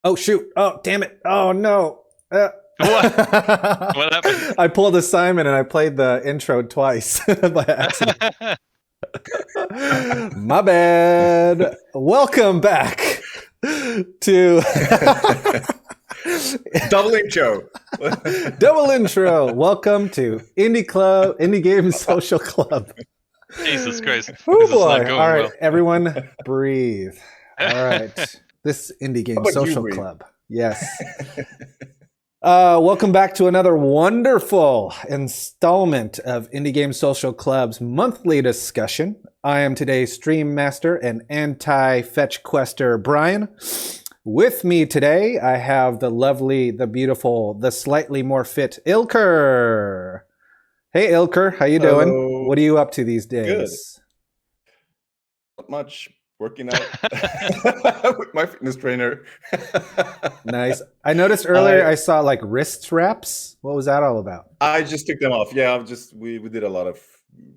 Oh shoot! Oh damn it! Oh no! What? What happened? I pulled a Simon and I played the intro twice by accident. My bad. Welcome back to Double intro. double intro. Welcome to Indie Games Social Club. Jesus Christ. Oh This is boy! not going All right, well. everyone, breathe. All right, this Indie Games about you, Social breathe? Club. Yes. Welcome back to another wonderful installment of Indie Game Social Club's monthly discussion. I am today's stream master and anti-fetch quester Brian. With me today, I have the lovely, the beautiful, the slightly more fit Ilker. Hey Ilker, how you doing? Hello. What are you up to these days? Not much. Working out with my fitness trainer. Nice. I noticed earlier I saw like wrist wraps. What was that all about? I just took them off. Yeah, we did a lot of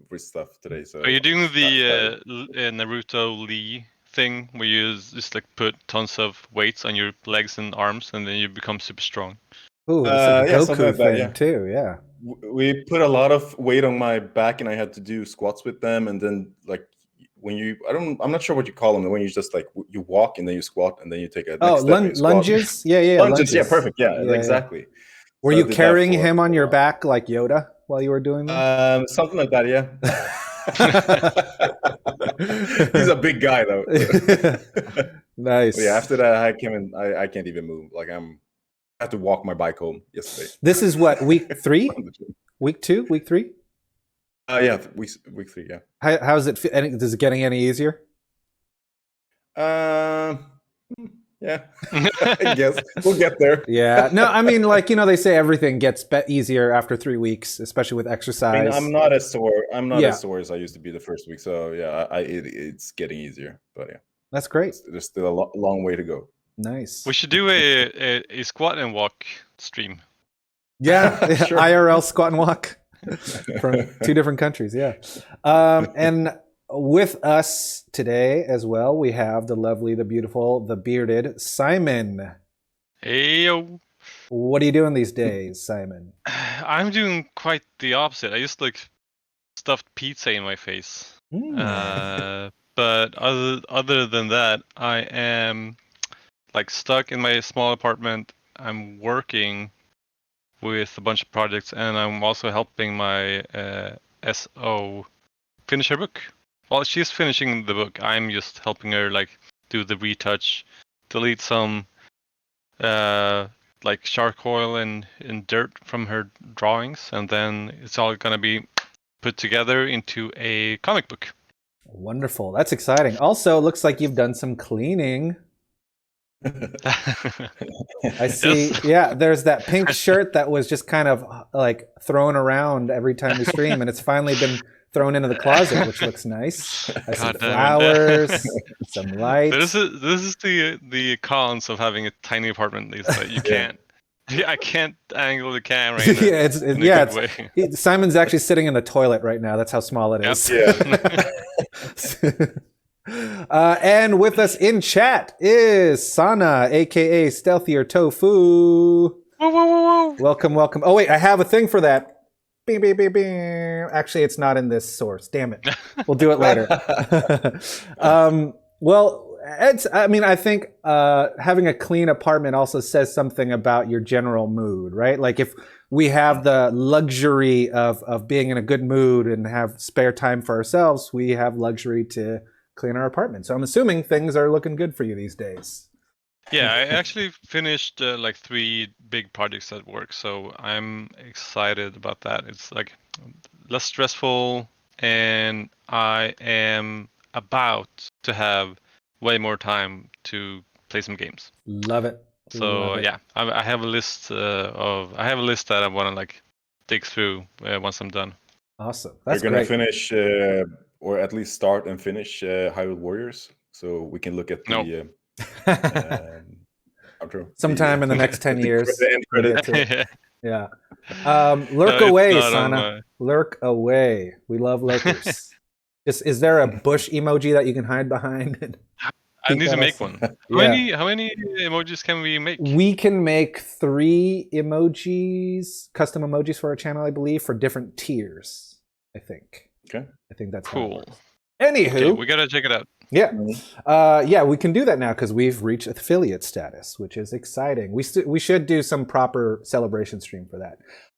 wrist stuff today. So Are you doing I'm the tired. Naruto Lee thing where you just like put tons of weights on your legs and arms and then you become super strong? Ooh, it's like a yeah, something Goku like that, thing yeah. too. Yeah. We put a lot of weight on my back, and I had to do squats with them. And then like when I'm not sure what you call them. When you just like you walk and then you squat and then you take a next step and you squat. Lunges. Yeah, Lunges. Yeah, perfect. Yeah, Yeah. exactly. Were So I you did that carrying for him on a your while. back like Yoda while you were doing that? Something like that, yeah. He's a big guy though. Nice. But yeah, after that I came in. I can't even move. Like I had to walk my bike home yesterday. This is what, week 3? Week 2? Week 3? Yeah, week 3. Yeah. How's it? Is it getting any easier? Yeah. I guess we'll get there. Yeah. No, I mean, like, they say everything gets easier after 3 weeks, especially with exercise. I mean, I'm not as sore. I'm not Yeah. as sore as I used to be the first week. So yeah, it's getting easier. But yeah, That's great. there's still a long way to go. Nice. We should do a squat and walk stream. Yeah. Sure. IRL squat and walk from 2 different countries. Yeah. And with us today as well, we have the lovely, the beautiful, the bearded Simon. Hey yo. What are you doing these days, Simon? I'm doing quite the opposite. I just like stuffed pizza in my face. But other than that, I am like stuck in my small apartment. I'm working with a bunch of projects, and I'm also helping my SO finish her book. While she's finishing the book, I'm just helping her like do the retouch, delete some like charcoal and dirt from her drawings, and then it's all gonna be put together into a comic book. Wonderful. That's exciting. Also, it looks like you've done some cleaning. I see. Yes. Yeah, there's that pink shirt that was just kind of like thrown around every time we stream, and it's finally been thrown into the closet, which looks nice. I see God damn it. flowers, some lights. This is the cons of having a tiny apartment. Is that you can't. I can't angle the camera. In a good way. Simon's actually sitting in the toilet right now. That's how small it is. Yeah. And with us in chat is Sana, aka Stealthier Tofu. Welcome. Oh wait, I have a thing for that. Bing, bing, bing, bing. Actually, it's not in this source. Damn it. We'll do it later. Well, I think having a clean apartment also says something about your general mood, right? Like if we have the luxury of being in a good mood and have spare time for ourselves, we have luxury to clean our apartment. So I'm assuming things are looking good for you these days. Yeah, I actually finished like 3 big projects at work, so I'm excited about that. It's like less stressful, and I am about to have way more time to play some games. Love it. So yeah, I have a list that I want to like dig through once I'm done. Awesome. That's We're gonna great. finish, or at least start and finish Hyrule Warriors, so we can look at the outro. Sometime in the next 10 years. The end credit. Yeah. Lurk away, not on Sana. Lurk away. We love lurkers. Is there a bush emoji that you can hide behind? I need peek to at make us. one. Yeah. How many emojis can we make? We can make 3 emojis, custom emojis for our channel, I believe, for different tiers. I think. Okay. I think that's how it Cool. works. Anywho, Okay, we gotta check it out. yeah, Mhm. yeah, we can do that now because we've reached affiliate status, which is exciting. We should do some proper celebration stream for that.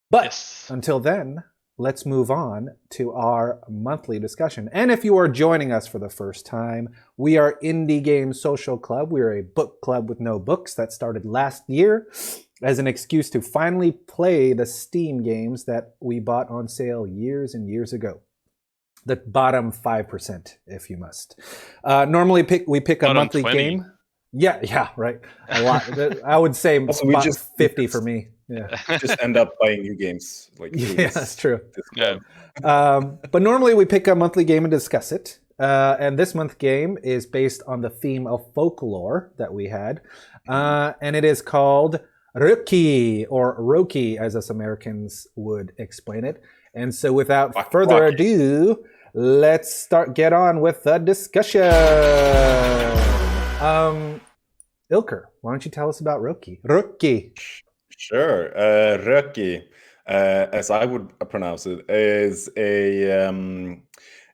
But Yes. until then, let's move on to our monthly discussion. And if you are joining us for the first time, we are Indie Game Social Club. We are a book club with no books that started last year as an excuse to finally play the Steam games that we bought on sale years and years ago. The bottom 5%, if you must. Normally, we pick a Bottom monthly 20. game. Yeah, right. A lot. I would say Also, we about just 50 for me. Yeah, just end up buying new games like through yeah, that's true. this Yeah. club. But normally we pick a monthly game and discuss it. And this month game is based on the theme of folklore that we had. And it is called Röki, or Röki, as us Americans would explain it. And so without further ado, let's get on with the discussion. Ilker, why don't you tell us about Röki? Röki. Sure. Röki, as I would pronounce it, is a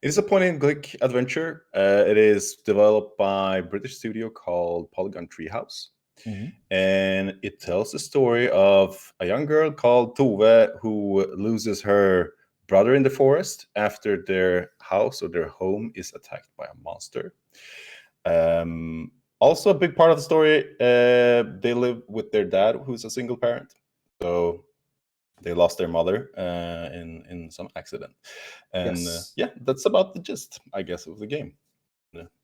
point-and-click adventure. It is developed by a British studio called Polygon Treehouse. Mm-hmm. And it tells the story of a young girl called Tove who loses her brother in the forest after their house or their home is attacked by a monster. Also, a big part of the story, they live with their dad, who's a single parent. So they lost their mother in some accident. And Yes. yeah, that's about the gist, I guess, of the game.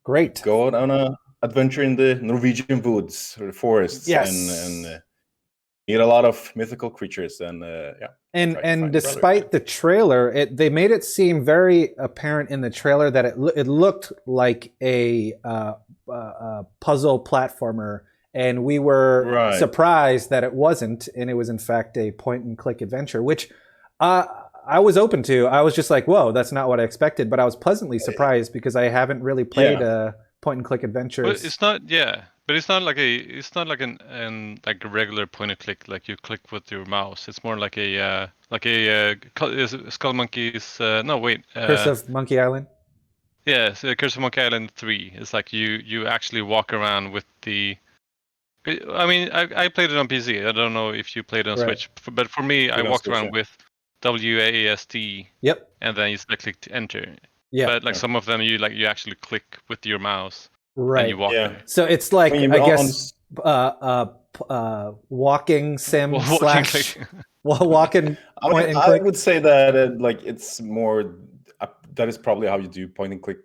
Great. Go on an adventure in the Norwegian woods or the forests, Yes. and meet a lot of mythical creatures, and yeah. And despite the trailer, they made it seem very apparent in the trailer that it looked like a puzzle platformer, and we were surprised that it wasn't, and it was in fact a point-and-click adventure, which I was open to. I was just like, whoa, that's not what I expected, but I was pleasantly surprised because I haven't really played point-and-click adventures. But it's not, but it's not like like a regular point-and-click, like you click with your mouse. It's more like a Skull Monkeys. No, wait. Curse of Monkey Island. Yeah, so Curse of Monkey Island 3. It's like you actually walk around with the. I mean, I played it on PC. I don't know if you played it on Switch, but for me, I walked around with WASD. Yep. And then you click to enter. Yeah. But like some of them, you actually click with your mouse. Right. And you walk them. So it's like, I guess, walking sim slash walking point and click. I would say that like it's more. That is probably how you do point and click,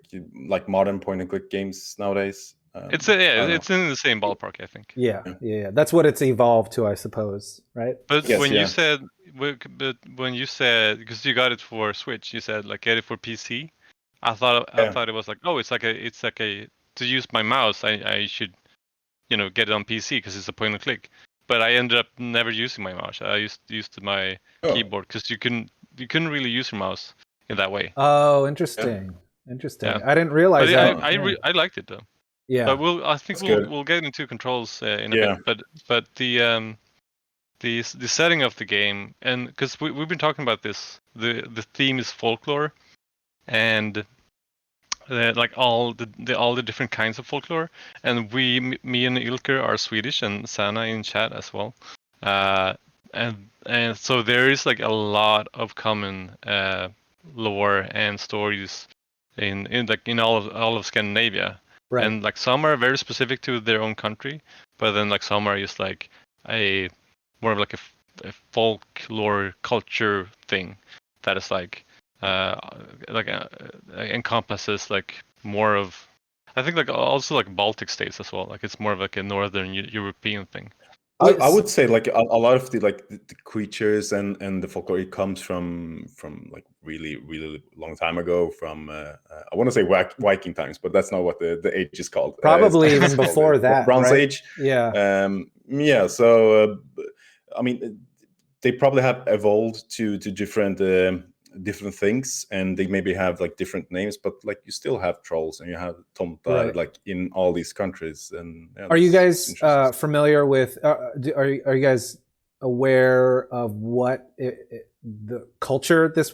like modern point and click games nowadays. It's in the same ballpark, I think. Yeah. That's what it's evolved to, I suppose, right? But when you said, because you got it for Switch, you said like get it for PC. I thought it was like, oh, it's like a to use my mouse, I should, get it on PC because it's a point and click. But I ended up never using my mouse. I used my keyboard because you couldn't really use your mouse in that way. Oh, interesting. Yeah. I didn't realize that. I liked it though. Yeah. But I think we'll get into controls in a bit. But the setting of the game, and because we've been talking about this, the theme is folklore, and like all the different kinds of folklore. And me and Ilker are Swedish, and Sana in chat as well. And so there is like a lot of common lore and stories in all of Scandinavia. Right. And like some are very specific to their own country, but then like some are just like more of like a folklore culture thing that is like encompasses like more of, I think, like also like Baltic states as well. Like it's more of like a northern European thing. I would say like a lot of the creatures and the folklore, it comes from like really long time ago, from I want to say Viking times, but that's not what the age is called. Probably even before that, Bronze right? Age. Yeah. So I mean, they probably have evolved to different different things, and they maybe have like different names, but like you still have trolls and you have tomtar Right. like in all these countries. And yeah, Are you that's guys interesting. familiar with? Are you guys aware of what the culture this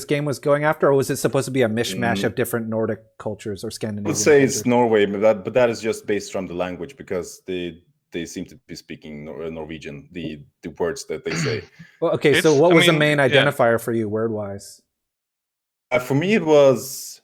game was going after, or was it supposed to be a mishmash of different Nordic cultures or I Scandinavian would say cultures? it's Norway, but that is just based from the language, because they seem to be speaking Norwegian, the words that they say. Well, okay, so It's- what I was the mean, main yeah. identifier for you word wise? For me, it was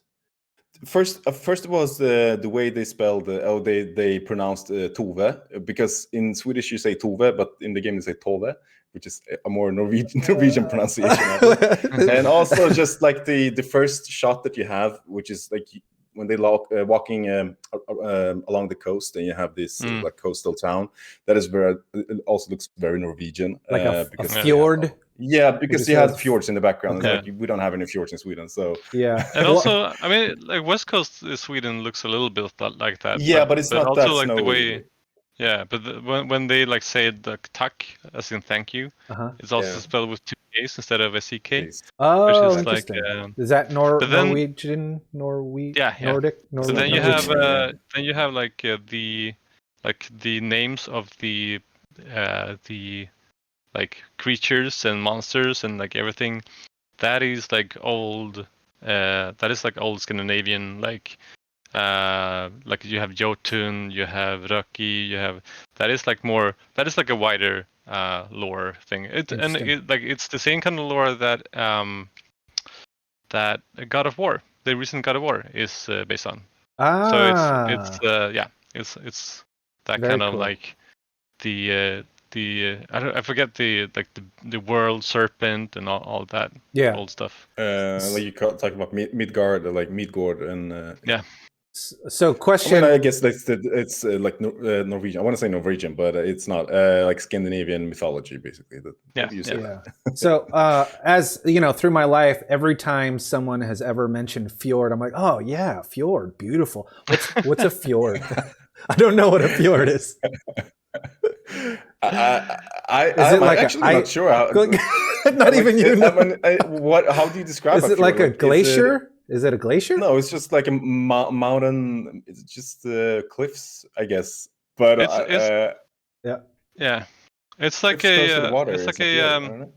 first it was the way they spelled they pronounced Tove, because in Swedish you say Tove, but in the game you say Tove, which is a more Norwegian pronunciation of it. And also just like the first shot that you have, which is like when they walking along the coast, and you have this like coastal town, that is where it also looks very Norwegian, Like a because fjord. yeah, because you had fjords in the background. Okay. It's like we don't have any fjords in Sweden, so Yeah. And also, I mean, like West Coast Sweden looks a little bit like that. yeah, but it's not also that like snowy. the way. Yeah, but when they like say the tak, as in thank you, it's also spelled with 2 K's instead of a CK. Oh, which is interesting. like, is that but then- Norwegian? Yeah. Nordic? So then you Norwegian, have yeah. then you have like the names of the like creatures and monsters and like everything. That is like old. That is like old Scandinavian, like you have Jotun, you have Röki, you have that is like a wider lore thing. It's the same kind of lore that that God of War, the recent God of War, is based on. So it's that Very kind of cool. like the I forget the world serpent and all that old stuff. Like you talking about Midgard, like Midgård, and Yeah. So I question. mean, I guess it's like Norwegian. I want to say Norwegian, but it's not like Scandinavian mythology, basically. Maybe you say that. So as you know, through my life, every time someone has ever mentioned fjord, I'm like, oh yeah, fjord, beautiful. What's a fjord? I don't know what a fjord is. I'm like actually not sure. How, not even you know. What? How do you describe? Is it like a glacier? Is it a glacier? No, it's just like a mountain. It's just cliffs, I guess. But yeah, it's like it's close to the a water. it's like a a fjord, I don't know.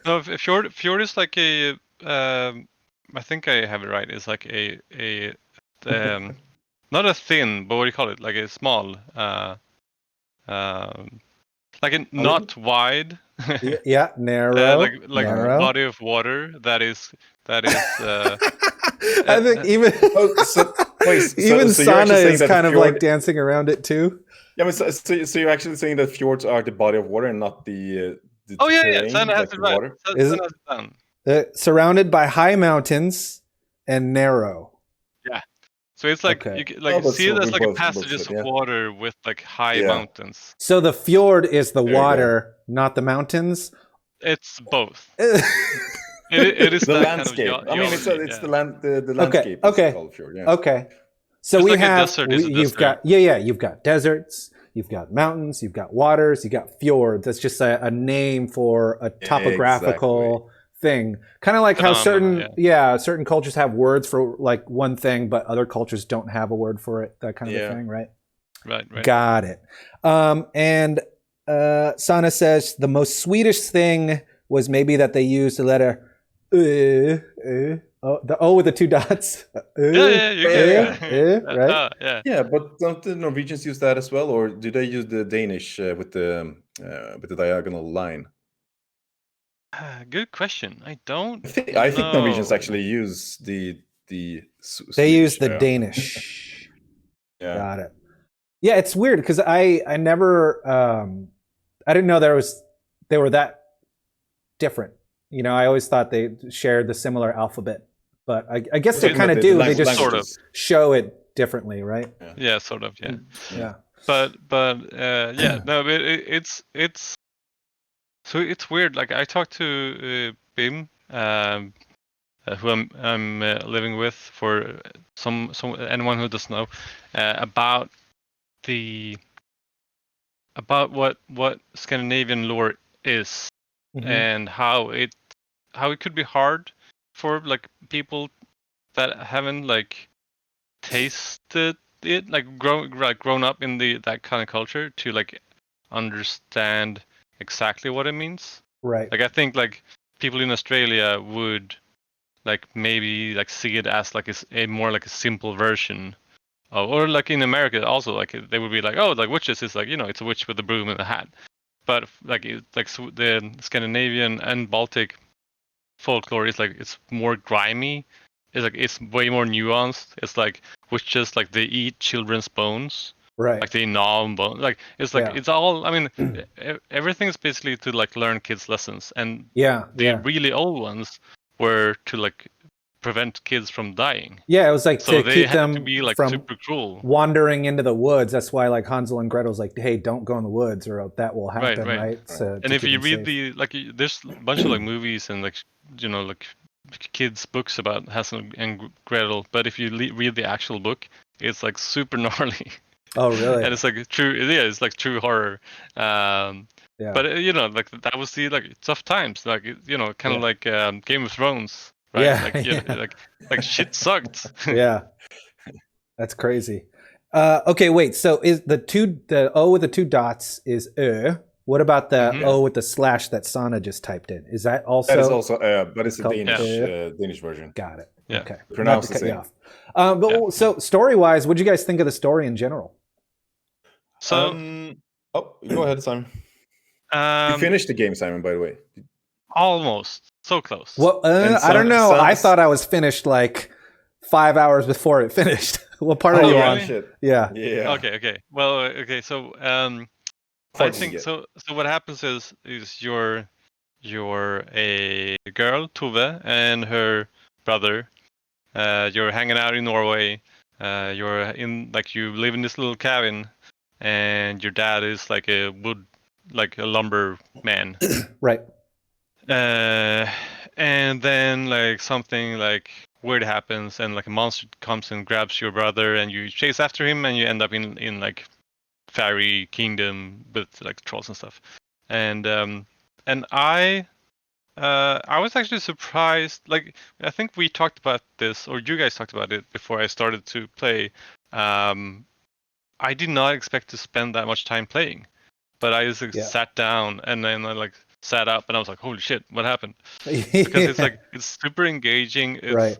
no, fjord is like a I think I have it right. It's like a not a thin, but what do you call it? Like a small like a not wide. Yeah, narrow. like narrow. body of water that is I think even even Sana is kind of like dancing around it too. Yeah, but so you're actually saying that fjords are the body of water and not the yeah, terrain, Sana has like it the right. water? Sana has it done. Surrounded by high mountains and narrow. Yeah. So it's like Okay. see it as like a passages of water with like high mountains. So the fjord is the water, not the mountains. It's both. It is the that landscape. Kind of I mean, it's the landscape. Okay. Is called fjord, Okay. So just we like have a desert is a you've desert. got you've got deserts, you've got mountains, you've got waters, you've got fjords. That's just a name for a topographical thing. Kind of like how certain cultures have words for like one thing, but other cultures don't have a word for it. That kind of a thing, right? Right. Got it. And Sana says the most Swedish thing was maybe that they used the letter the O with the 2 dots. Right? Yeah, but don't the Norwegians use that as well, or do they use the Danish with the diagonal line? Good question. I don't. I think Norwegians actually use the Swedish, they use the Danish. Yeah. Got it. Yeah, it's weird because I never I didn't know they were that different. You know, I always thought they shared the similar alphabet, but I guess they kind of do. They just sort of show it differently, right? Yeah, sort of. Yeah. But yeah, no, but it's so it's weird. Like I talked to Bim, who I'm living with, for some anyone who doesn't know about what Scandinavian lore is, and how it could be hard for like people that haven't like tasted it, like grown up in that kind of culture to like understand exactly what it means. Right. Like I think like people in Australia would like maybe like see it as like a more like a simple version of, or like in America also like they would be like, oh, like witches is like, you know, it's a witch with a broom and a hat. But like the Scandinavian and Baltic folklore is like it's more grimy. It's like it's way more nuanced. It's like witches like they eat children's bones. Right. Like they gnaw on bones. Like it's like it's all. I mean, everything is basically to like learn kids lessons, and the really old ones were to like prevent kids from dying. Yeah, it was like So to they keep had them to be like from super cruel. wandering into the woods. That's why like Hansel and Gretel's like, hey, don't go in the woods or that will happen, right? So, and if you read safe. there's a bunch of like movies and like like kids books about Hansel and Gretel, but if you read the actual book, it's like super gnarly. Oh, really? And it's like true. Yeah, it's like true horror. Yeah. But like that was the like tough times, like kind of like Game of Thrones, right? Yeah. Like shit sucked. Yeah. That's crazy. Okay, wait. So is the O with the two dots is What about the O with the slash that Sana just typed in? Is that also? That is also but it's a called Danish version. Got it. Yeah. Okay. Pronounce Not to cut the you same. off. So story-wise, what do you guys think of the story in general? So go ahead, Simon. You finished the game, Simon, by the way. Almost. So close. Well, I don't know. I thought I was finished like 5 hours before it finished. What part are you on? Shit. Yeah. Okay. Well, okay. So I think so. So what happens is you're a girl, Tove, and her brother. You're hanging out in Norway. You're in like you live in this little cabin, and your dad is like a lumber man. Right. And then like something like weird happens, and like a monster comes and grabs your brother, and you chase after him, and you end up in like fairy kingdom with like trolls and stuff. And I was actually surprised. Like I think we talked about this, or you guys talked about it before I started to play. I did not expect to spend that much time playing, but I just sat down and then I like sat up and I was like, holy shit, what happened? Because it's like it's super engaging. It's right.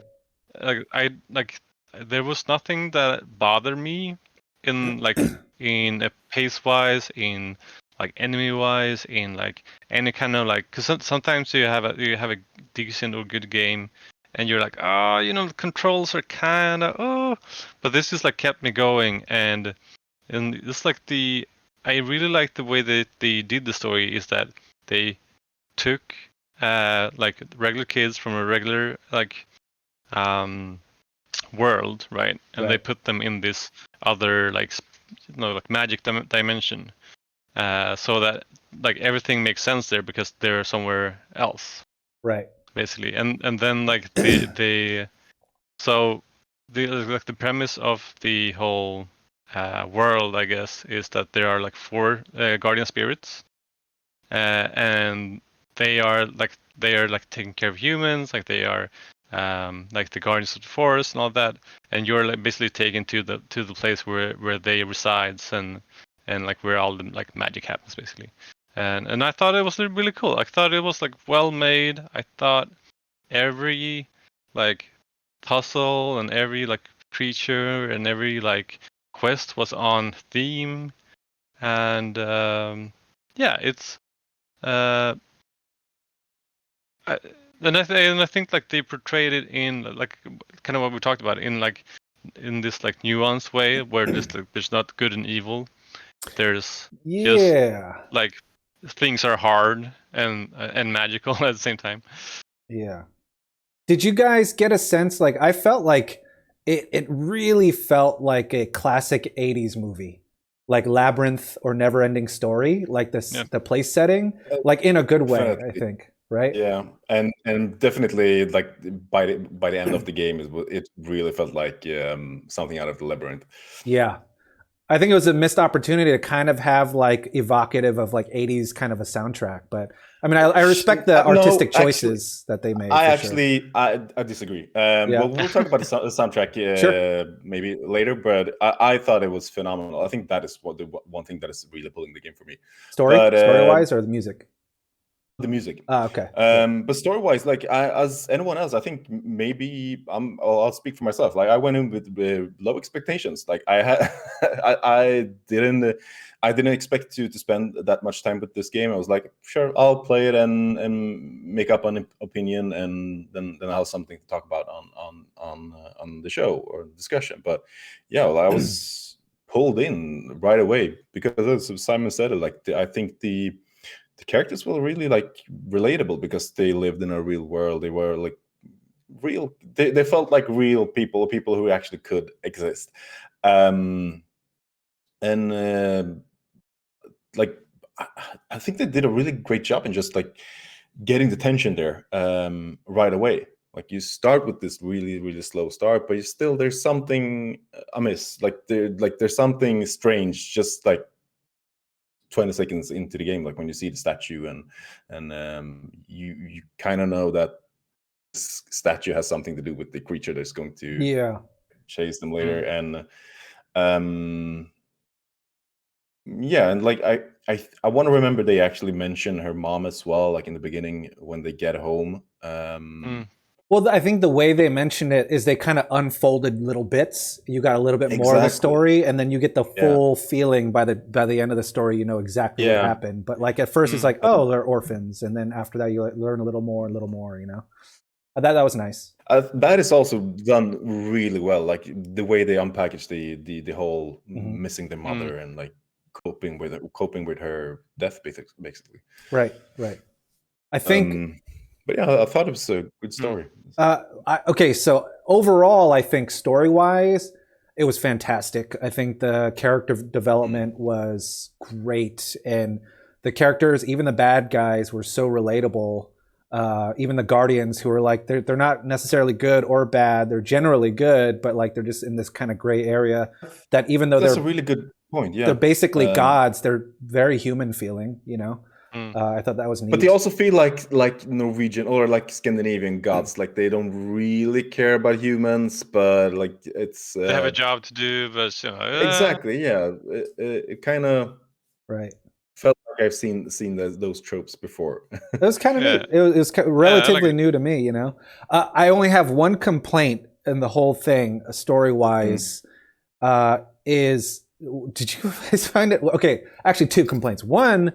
Like there was nothing that bothered me in like in a pace wise, in like enemy wise, in like any kind of like, because sometimes you have a decent or good game and you're like, oh, the controls are kind of but this just like kept me going. And it's like I really like the way that they did the story is that they took like regular kids from a regular like world, right? And they put them in this other like like magic dimension, so that like everything makes sense there because they're somewhere else, right? Basically, and then like the so the premise of the whole world, I guess, is that there are like 4 guardian spirits, and they are like taking care of humans, like they are like the guardians of the forest and all that, and you're like basically taken to the place where they resides, and like where all the like magic happens, basically. And I thought it was really cool. I thought it was like well made. I thought every like puzzle and every like creature and every like quest was on theme, and yeah, it's and I think like they portrayed it in like kind of what we talked about in like in this like nuanced way where there's not good and evil. There's just like things are hard and magical at the same time. Yeah. Did you guys get a sense, like I felt like it really felt like a classic 80s movie, like Labyrinth or Neverending Story, like the place setting, like in a good way, definitely. I think, right? Yeah, and definitely like by the end of the game, it really felt like something out of the Labyrinth. Yeah, I think it was a missed opportunity to kind of have like evocative of like 80s kind of a soundtrack. But I mean, I respect the artistic choices that they made. I disagree. Well, we'll talk about the soundtrack Sure. maybe later, but I thought it was phenomenal. I think that is what the one thing that is really pulling the game for me. Story wise, or the music? The music. Okay. But story-wise, like as anyone else, I think maybe I'll speak for myself. Like I went in with low expectations. Like I had, I didn't expect to spend that much time with this game. I was like, sure, I'll play it and make up an opinion, and then I'll have something to talk about on the show or discussion. But yeah, well, I was pulled in right away because, as Simon said, I think the characters were really like relatable because they lived in a real world. They were like real. They felt like real people who actually could exist. And like I think they did a really great job in just like getting the tension there right away. Like you start with this really slow start, but there's something amiss. Like there's something strange, just like 20 seconds into the game, like when you see the statue and you kind of know that this statue has something to do with the creature that's going to chase them later. And yeah, and like I want to remember they actually mention her mom as well, like in the beginning when they get home. Well, I think the way they mentioned it is they kind of unfolded little bits. You got a little bit more of the story, and then you get the full feeling by the end of the story. You know exactly what happened. But like at first, it's like, oh, they're orphans, and then after that, you learn a little more. You know, that was nice. That is also done really well. Like the way they unpackage the whole missing the mother and like coping with her death, basically. Right. I think. But yeah, I thought it was a good story. Okay, so overall, I think story-wise, it was fantastic. I think the character development was great, and the characters, even the bad guys, were so relatable. Even the Guardians, who are like they're not necessarily good or bad; they're generally good, but like they're just in this kind of gray area. That even though that's a really good point. Yeah, they're basically gods. They're very human feeling. You know. I thought that was neat. But they also feel like Norwegian or like Scandinavian gods. Like they don't really care about humans, but like it's they have a job to do. But exactly, yeah. It kind of felt like I've seen those tropes before. It was kind of neat. It was relatively new to me. You know, I only have one complaint in the whole thing, story wise. Is did you guys find it? Okay, actually, two complaints. One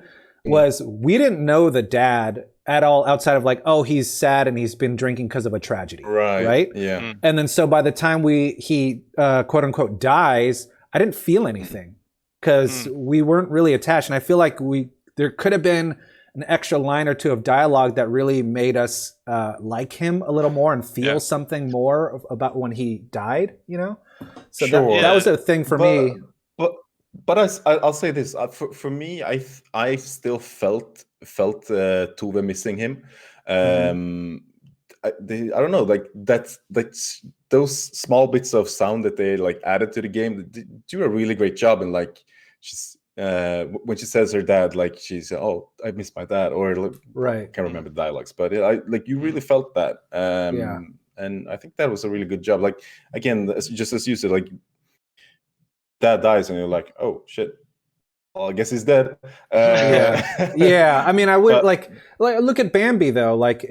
was we didn't know the dad at all outside of like, oh, he's sad and he's been drinking because of a tragedy. Right. Yeah. And then so by the time he quote unquote dies, I didn't feel anything because we weren't really attached. And I feel like there could have been an extra line or two of dialogue that really made us like him a little more and feel something more about when he died, you know? So that was a thing for me. But I'll say this for me, I still felt Tove missing him. I don't know, like that's those small bits of sound that they like added to the game do a really great job. And like she's when she says her dad, like she's I miss my dad, or like, I can't remember the dialogues, but like you really felt that. And I think that was a really good job. Like again, just as you said, like dad dies and you're like, oh shit, well, I guess he's dead. Yeah. I mean, I would like look at Bambi though. Like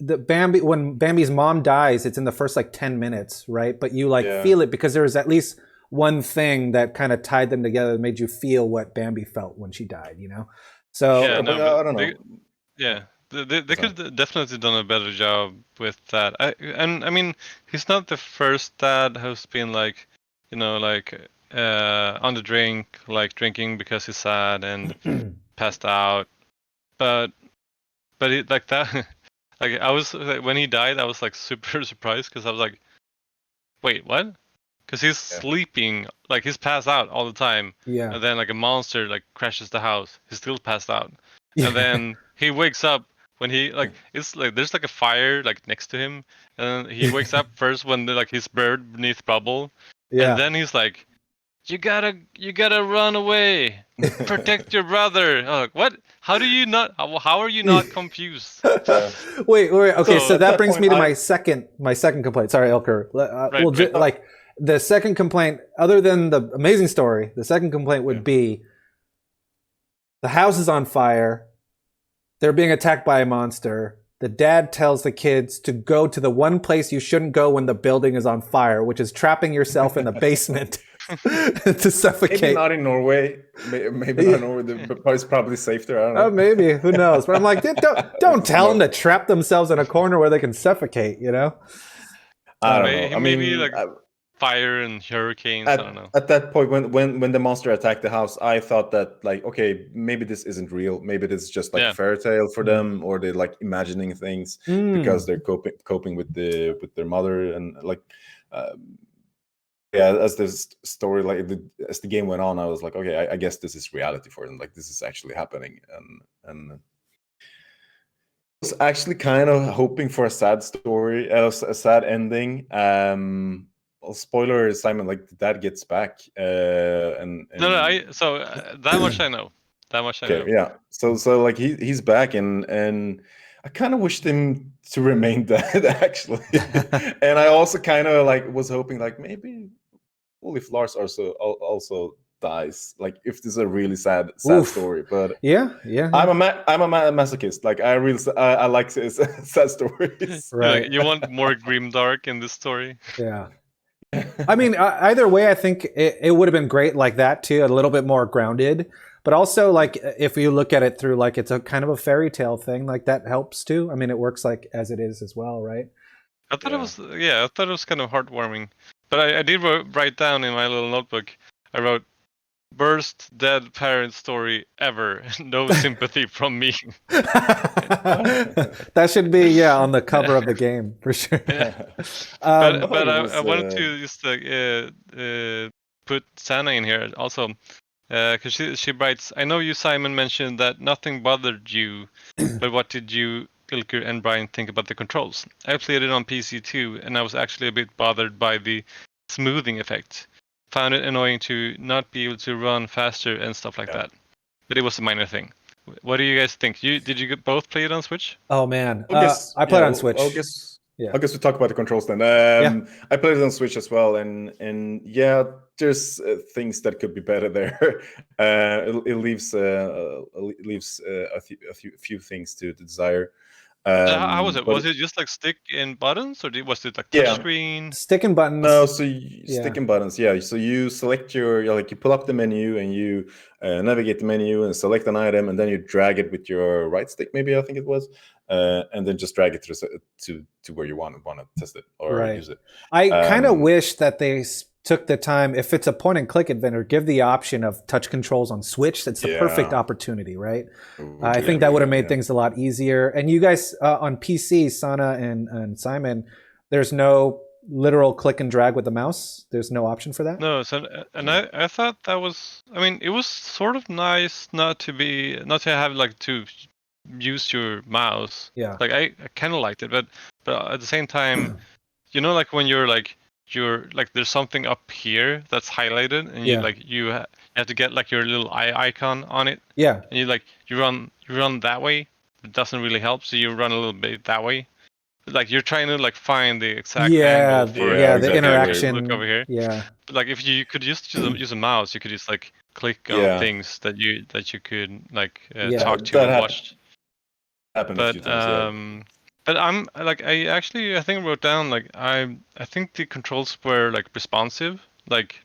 when Bambi's mom dies, it's in the first like 10 minutes, right? But you like feel it because there was at least one thing that kind of tied them together that made you feel what Bambi felt when she died, you know? So I don't know. They could have definitely done a better job with that. I mean, he's not the first dad who's been like, you know, like on the drink, like drinking because he's sad and passed out. But it, like that, like I was like, when he died, I was like super surprised because I was like, wait, what? Because he's sleeping, like he's passed out all the time. Yeah. And then like a monster like crashes the house. He's still passed out. And then he wakes up when he like it's like there's like a fire like next to him, and then he wakes up first when like he's buried beneath rubble. And then he's like you gotta run away, protect your brother. I'm like, what? How are you not confused? Wait. Okay, so at that that brings point, me to my second complaint. Sorry, Ilker. Right. Like the second complaint, other than the amazing story, the second complaint would be the house is on fire. They're being attacked by a monster. The dad tells the kids to go to the one place you shouldn't go when the building is on fire, which is trapping yourself in the basement to suffocate. Maybe not in Norway. Maybe not in Norway. But it's probably safe there. I don't know. Oh, maybe. Who knows? But I'm like, don't tell them to trap themselves in a corner where they can suffocate, you know? I don't know. I Maybe mean, like fire and hurricanes. I don't know. At that point, when the monster attacked the house, I thought that, like, okay, maybe this isn't real. Maybe this is just like a fairy tale for them, or they're like imagining things because they're coping with their mother, and like, as this story, like as the game went on, I was like, okay, I guess this is reality for them. Like, this is actually happening, and I was actually kind of hoping for a sad story, a sad ending. Well, spoiler, Simon, like the dad gets back, and No, that much I know. That much I know. Okay, yeah. So like he's back, and I kind of wished him to remain dead, actually. And I also kind of like was hoping, like, maybe if Lars also dies, like if this is a really sad story. But yeah. I'm a masochist. Like I like sad stories. Right. Like, you want more grimdark in this story? Yeah. I mean, either way, I think it would have been great like that too, a little bit more grounded. But also, like, if you look at it through, like, it's a kind of a fairy tale thing, like that helps too. I mean, it works like as it is as well, right? I thought it was kind of heartwarming. But I did write down in my little notebook. I wrote, "Worst dead parent story ever. No sympathy from me." That should be on the cover of the game for sure. But I wanted to just put Sana in here also, because she writes, "I know you, Simon, mentioned that nothing bothered you, but what did you, Ilker and Brian, think about the controls? I played it on PC too, and I was actually a bit bothered by the smoothing effect. Found it annoying to not be able to run faster and stuff like that. But it was a minor thing. What do you guys think? Did you both play it on Switch? Oh man, I played on Switch. I guess we talk about the controls then. I played it on Switch as well, and yeah, there's things that could be better there. It leaves a few things to desire. How was it? Was it just like stick and buttons, or was it like touchscreen? Stick and buttons. No, so stick and buttons. Yeah, so you select you pull up the menu and you navigate the menu and select an item, and then you drag it with your right stick, maybe I think it was, and then just drag it to where you want to test it or use it. I kind of wish that they took the time, if it's a point and click adventure, give the option of touch controls on Switch. That's the perfect opportunity, right? I think that would have made things a lot easier. And you guys on PC, Sana and Simon, there's no literal click and drag with the mouse. There's no option for that. No, and I thought that was, I mean, it was sort of nice not to have like to use your mouse. Yeah. Like I kind of liked it, but at the same time, you know, like when you're like there's something up here that's highlighted, and you have to get like your little eye icon on it. Yeah. And you run that way. It doesn't really help, so you run a little bit that way. Like you're trying to like find the exact angle for the interaction. Look over here. Yeah. But like if you could just use a mouse, you could just like click on things that you could like talk to and watch. Happened a few times, but I'm like I think I wrote down like I think the controls were like responsive, like,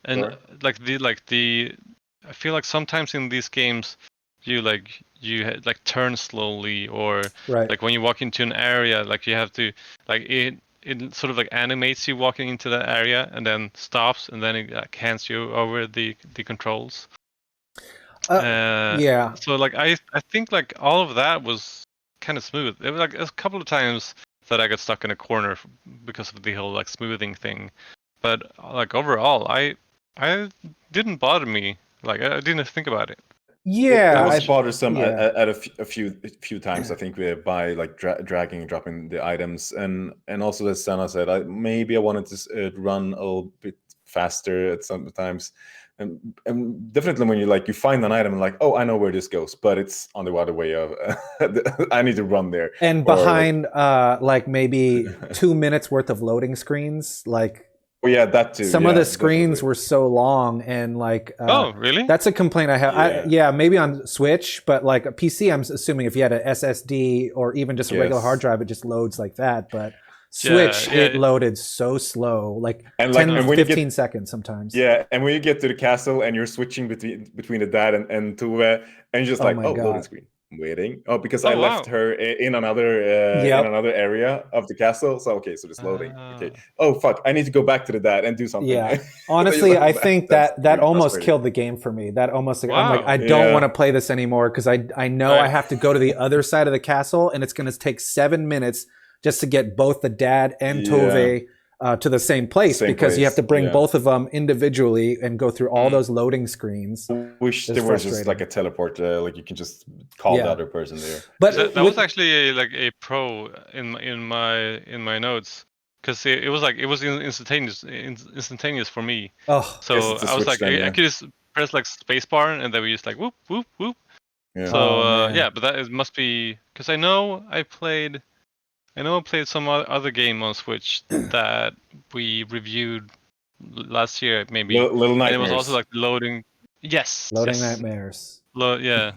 and like the I feel like sometimes in these games you turn slowly, or like when you walk into an area, like you have to like it sort of like animates you walking into that area and then stops, and then it like hands you over the controls. So like I think like all of that was kind of smooth. It was like a couple of times that I got stuck in a corner because of the whole like smoothing thing, but like overall I didn't bother me. Like I didn't think about it. Yeah, it was bothersome at a few times. I think by like dragging and dropping the items, and also as Sana said, maybe I wanted to run a little bit faster at sometimes. And definitely when you find an item and like, oh, I know where this goes, but it's on the other way of I need to run there. And behind like maybe 2 minutes worth of loading screens, like well, yeah, that too. some of the screens were so long, and like oh, really? that's a complaint I have. Yeah, maybe on Switch, but like a PC, I'm assuming if you had an SSD or even just a regular hard drive, it just loads like that. But Switch, it loaded so slow, like and 10, 15 seconds sometimes. Yeah, and when you get to the castle and you're switching between the dad and Tove, and you're just loading screen. Waiting. Oh, because I left her in another area of the castle. So so just loading. Okay. Oh fuck! I need to go back to the dad and do something. Yeah. Honestly, I think that almost killed the game for me. That almost I'm like, I don't want to play this anymore because I know I have to go to the other side of the castle, and it's going to take 7 minutes just to get both the dad and Tove to the same place because you have to bring both of them individually and go through all those loading screens. I wish there was just like a teleport, like you can just call the other person there. But that was actually a pro in my notes because it was instantaneous for me. Oh, so I was like, I could just press like spacebar and then we just like whoop whoop whoop. Yeah. So but that must be because I know I played some other game on Switch that we reviewed last year, maybe. Little Nightmares. And it was also like loading. Yes. Loading Nightmares. Yeah,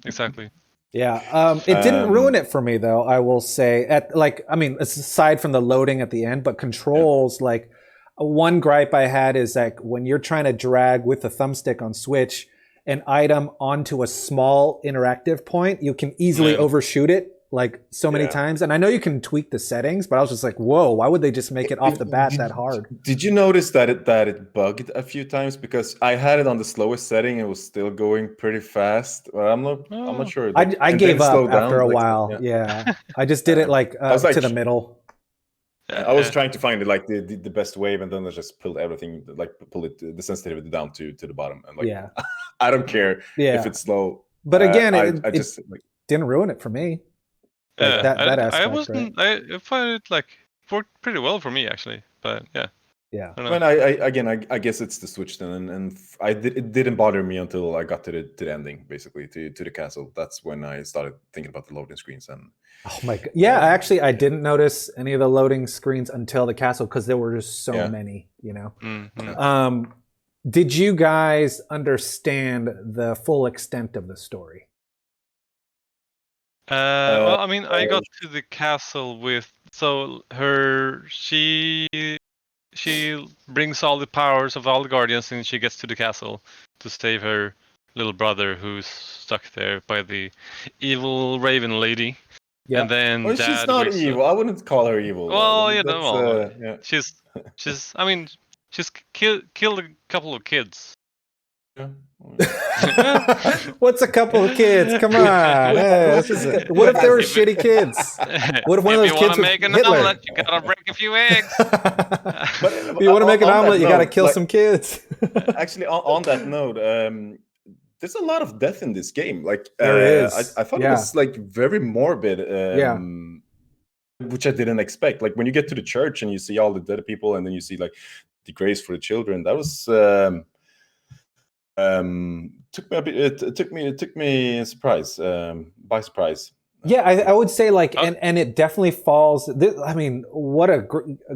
exactly. Yeah. It didn't ruin it for me, though, I will say. Aside from the loading at the end, but controls, like one gripe I had is like when you're trying to drag with the thumbstick on Switch an item onto a small interactive point, you can easily overshoot it. Like so many times. And I know you can tweak the settings, but I was just like, whoa, why would they just make it off the bat that hard? Did you notice that it bugged a few times? Because I had it on the slowest setting and it was still going pretty fast. But I'm not sure. I gave up after a while. Yeah. I just did it to the middle. I was trying to find it like the best wave, and then I just pulled everything, pull the sensitivity down to the bottom. And I don't care if it's slow. But again, it just didn't ruin it for me. That aspect, I wasn't. Right? I find it worked pretty well for me actually, but yeah. I guess it's the Switch then, and it didn't bother me until I got to the ending, basically to the castle. That's when I started thinking about the loading screens and. Oh my god! Yeah, actually, I didn't notice any of the loading screens until the castle because there were just so many. You know. Mm-hmm. Did you guys understand the full extent of the story? Well, I mean, I got to the castle she brings all the powers of all the guardians, and she gets to the castle to save her little brother who's stuck there by the evil raven lady. Yeah. And then she's not evil. I wouldn't call her evil. Well, she's I mean, she's killed a couple of kids. Yeah. What's a couple of kids? Come on. What if they were shitty kids? What if one of those kids was make an Hitler? Omelet, you gotta break a few eggs. If you want to make an omelet, you gotta kill some kids. Actually, on that note, there's a lot of death in this game. There is. I thought it was very morbid. Which I didn't expect. Like when you get to the church and you see all the dead people, and then you see the graves for the children. That was. It took me by surprise. Yeah, I would say and it definitely falls. I mean, what a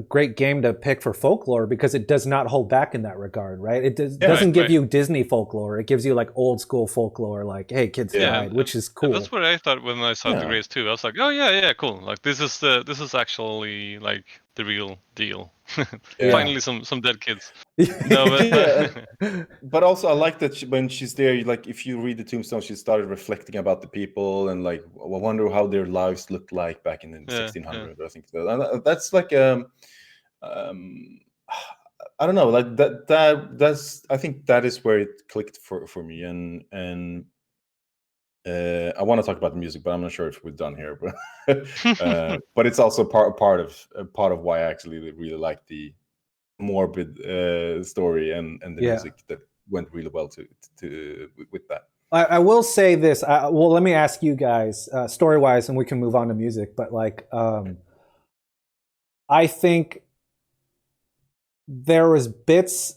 great game to pick for folklore because it does not hold back in that regard, right? It doesn't give you Disney folklore. It gives you old school folklore, like hey, kids died, which is cool. That's what I thought when I saw the graves too. I was like, oh yeah, cool. Like this is actually the real deal. Finally, some dead kids. But also I like that when she's there, if you read the tombstone, she started reflecting about the people and I wonder how their lives looked like back in the 1600s. I think that's I don't know, that's I think that is where it clicked for me, and I want to talk about the music, but I'm not sure if we're done here. But it's also part of why I actually really like the morbid story and the music that went really well with that. I will say this. Well, let me ask you guys story wise, and we can move on to music. But I think there was bits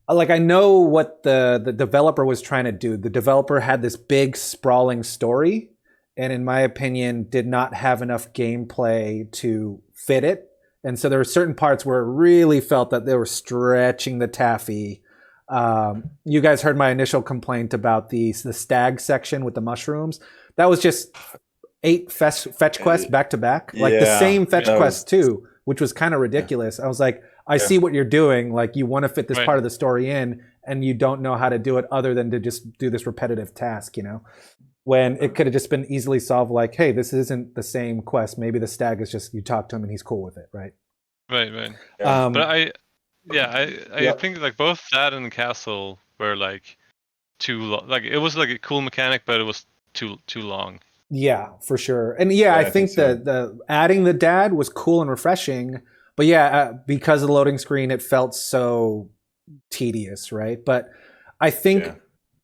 like I know what the developer was trying to do. The developer had this big sprawling story, and in my opinion, did not have enough gameplay to fit it. And so there were certain parts where it really felt that they were stretching the taffy. You guys heard my initial complaint about the stag section with the mushrooms. That was just 8 fetch quests back to back, like the same fetch quest too, which was kind of ridiculous. I was like, I see what you're doing. Like you want to fit this part of the story in, and you don't know how to do it other than to just do this repetitive task, you know? When it could have just been easily solved, like, hey, this isn't the same quest. Maybe the stag is just you talk to him and he's cool with it, right? Right. Yeah. But I think like both that and Castle were like too long. Like it was like a cool mechanic, but it was too long. Yeah, for sure. And yeah, I think so. the adding the dad was cool and refreshing. But yeah, because of the loading screen, it felt so tedious, right? But I think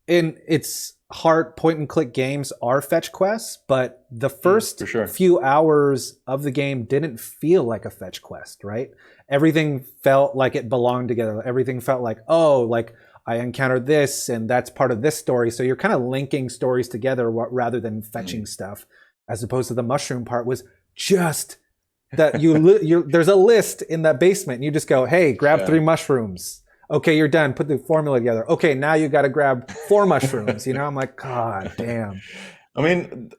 in its heart, point and click games are fetch quests, but the first few hours of the game didn't feel like a fetch quest, right? Everything felt like it belonged together. Everything felt like, oh, like I encountered this and that's part of this story. So you're kind of linking stories together rather than fetching stuff, as opposed to the mushroom part was just that there's a list in that basement and you just go, hey, grab 3 mushrooms. Okay, you're done. Put the formula together. Okay, now you got to grab 4 mushrooms. You know, I'm like, God damn. I mean,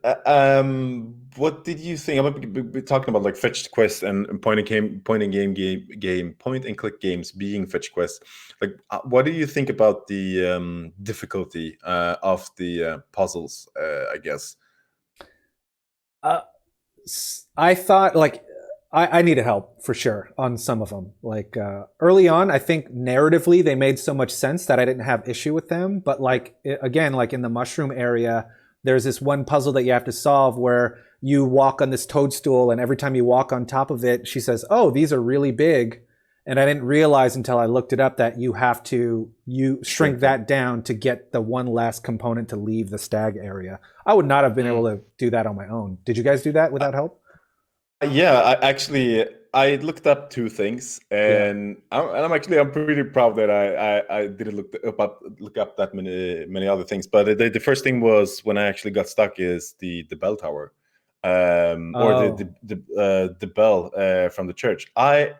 what did you think? We're talking about like fetched quests and point and click games being fetch quests. Like, what do you think about the difficulty of the puzzles? I guess. I thought like I needed help for sure on some of them. Like early on, I think narratively they made so much sense that I didn't have issue with them. But like again, like in the mushroom area, there's this one puzzle that you have to solve where you walk on this toadstool, and every time you walk on top of it, she says, "Oh, these are really big." And I didn't realize until I looked it up that you have to shrink that down to get the one last component to leave the stag area. I would not have been able to do that on my own. Did you guys do that without help? Yeah, I looked up 2 things, and I'm pretty proud that I didn't look up that many other things. But the first thing was when I actually got stuck is the bell tower, or the bell from the church. I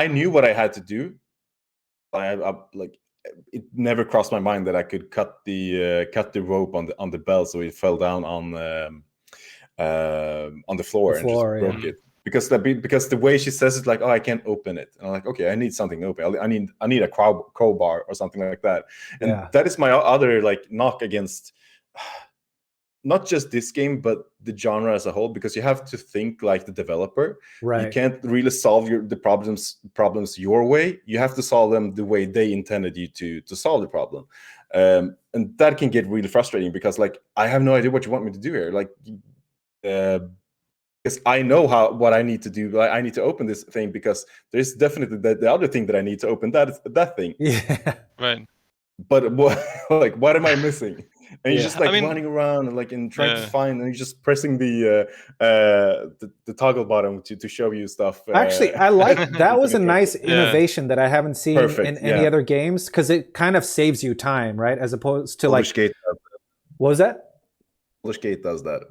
knew what I had to do. I like it never crossed my mind that I could cut the rope on the bell so it fell down on the floor and just broke it. Because the way she says it, like, oh, I can't open it, and I'm like, okay, I need something open. I need a crowbar or something like that. And that is my other like knock against not just this game but the genre as a whole, because you have to think like the developer. You can't really solve the problems your way. You have to solve them the way they intended you to solve the problem, and that can get really frustrating because like I have no idea what you want me to do here. Like because I know what I need to do. I need to open this thing because there's definitely the other thing that I need to open, that thing. Yeah. Right. But what am I missing? And you're just like running around and trying to find, and you're just pressing the toggle button to show you stuff. Actually, I like that. Was a nice innovation that I haven't seen in any other games, because it kind of saves you time, right? As opposed to Baldur's Gate. What was that? Baldur's Gate does that.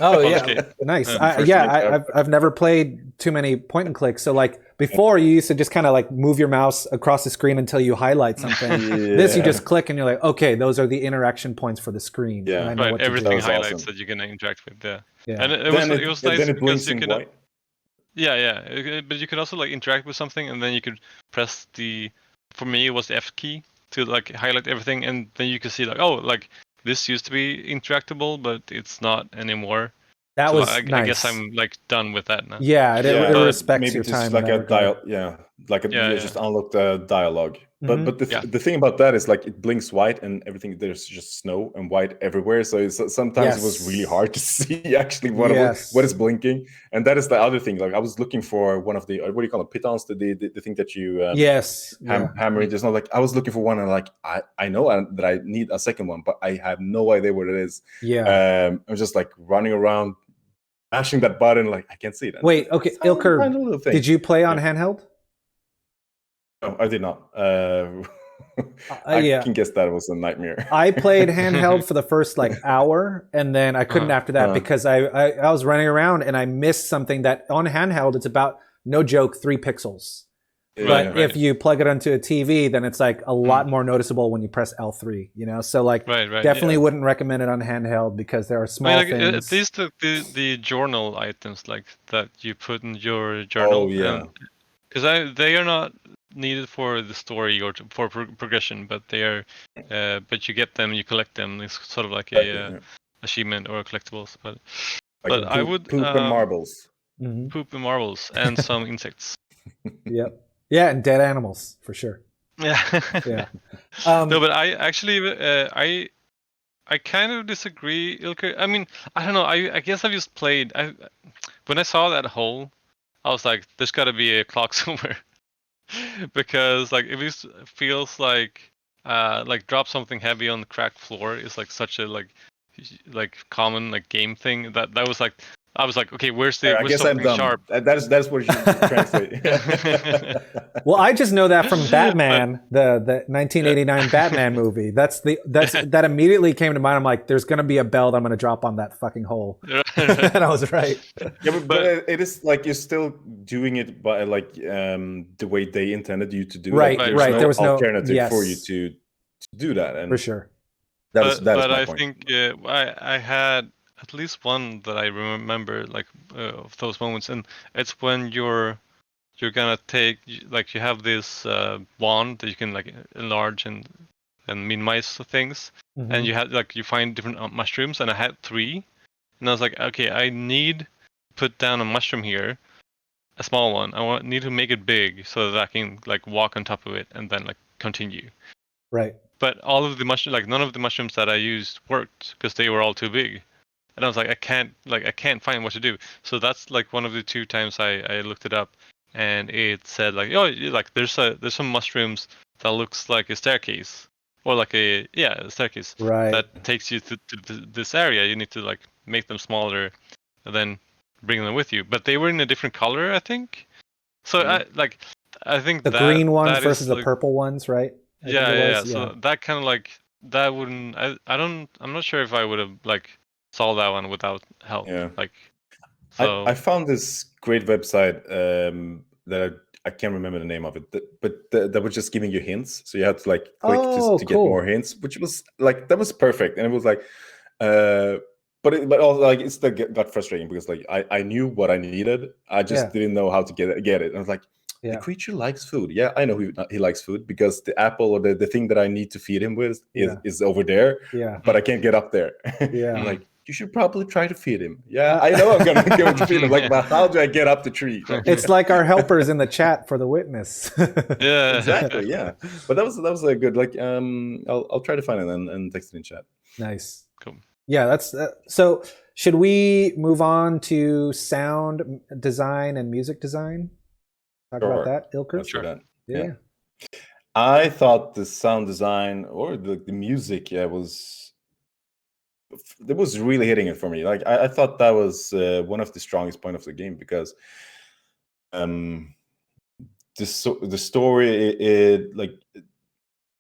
Oh yeah, nice. I've never played too many point and clicks. So like before, you used to just kind of like move your mouse across the screen until you highlight something. This you just click and you're like, okay, those are the interaction points for the screen. Yeah, and I know what everything highlights awesome. that you can interact with. Yeah. And it was nice then it because you in could. white. But you could also like interact with something, and then you could press for me it was the F key to like highlight everything, and then you could see like, oh, like this used to be interactable, but it's not anymore. That was I nice. guess I'm like done with that now. Yeah, it respects your time. Like you just unlock the dialogue. Mm-hmm. But the thing about that is like it blinks white and everything. There's just snow and white everywhere, so sometimes it was really hard to see actually what is blinking. And that is the other thing. Like I was looking for one of the what do you call it, pitons, the thing that you hammer it. Just not like I was looking for one, and like I know that I need a second one, but I have no idea what it is. I'm just like running around, mashing that button, like I can't see it. Wait, okay, Ilker, did you play on handheld? No, I did not. I Yeah. can guess that was a nightmare. I played handheld for the first like hour, and then I couldn't after that because I was running around and I missed something that on handheld it's about, no joke, 3 pixels. But if you plug it onto a TV, then it's like a lot more noticeable when you press L3, you know? So like definitely wouldn't recommend it on handheld because there are small things. At least the journal items like that you put in your journal. Oh yeah. Because they are not needed for the story or for progression, but they are. But you get them, you collect them. It's sort of like a achievement or collectibles. But like I would poop and marbles. Poop and marbles and some insects. Yep. Yeah, and dead animals for sure. Yeah. Yeah. No, but I actually I kind of disagree, Ilker. I mean, I don't know. I guess I've just played. When I saw that hole, I was like, "There's got to be a clock somewhere," because like it just feels like drop something heavy on the cracked floor is like such a like common like game thing that was like. I was like, okay, where's something sharp? That's what you translate. Well, I just know that from Batman, the 1989 Batman movie. That immediately came to mind. I'm like, there's gonna be a bell that I'm gonna drop on that fucking hole, and I was right. Yeah, but it is like you're still doing it by like the way they intended you to do. Right, like, right. There was no alternative for you to do that, and for sure. That is my I point. think I had at least one that I remember like of those moments, and it's when you're gonna take like you have this wand that you can like enlarge and minimize things, and you have like you find different mushrooms, and I had 3, and I was like, okay, I need to put down a mushroom here, a small one. Need to make it big so that I can like walk on top of it and then like continue. Right. But all of the mushrooms, like none of the mushrooms that I used worked because they were all too big. And I was like, I can't find what to do. So that's like one of the 2 times I looked it up, and it said like, oh, like there's some mushrooms that looks like a staircase, or like a staircase that takes you to this area. You need to like make them smaller, and then bring them with you. But they were in a different color, I think. So I think the green ones versus the purple ones, right? Yeah. So that kind of like that wouldn't. I'm not sure if I would have like solved that one without help. Yeah. Like, so I found this great website that I can't remember the name of it, but that was just giving you hints. So you had to like click to get more hints, which was like that was perfect, and it was like, but also like it still got frustrating because like I knew what I needed, I just didn't know how to get it. And I was like, the creature likes food. Yeah, I know he likes food because the apple or the thing that I need to feed him with is over there. Yeah, but I can't get up there. Yeah, like, you should probably try to feed him. Yeah, I know I'm going to feed him. Like, but how do I get up the tree? Like, it's like our helpers in the chat for the witness. Yeah, exactly. Yeah, but that was a good like. I'll try to find it and text it in chat. Nice. Cool. Yeah, that's so. Should we move on to sound design and music design? Talk about that, Ilker. Sure. Yeah. I thought the sound design or the music, it was really hitting it for me. Like I thought that was one of the strongest point of the game because the story, it like a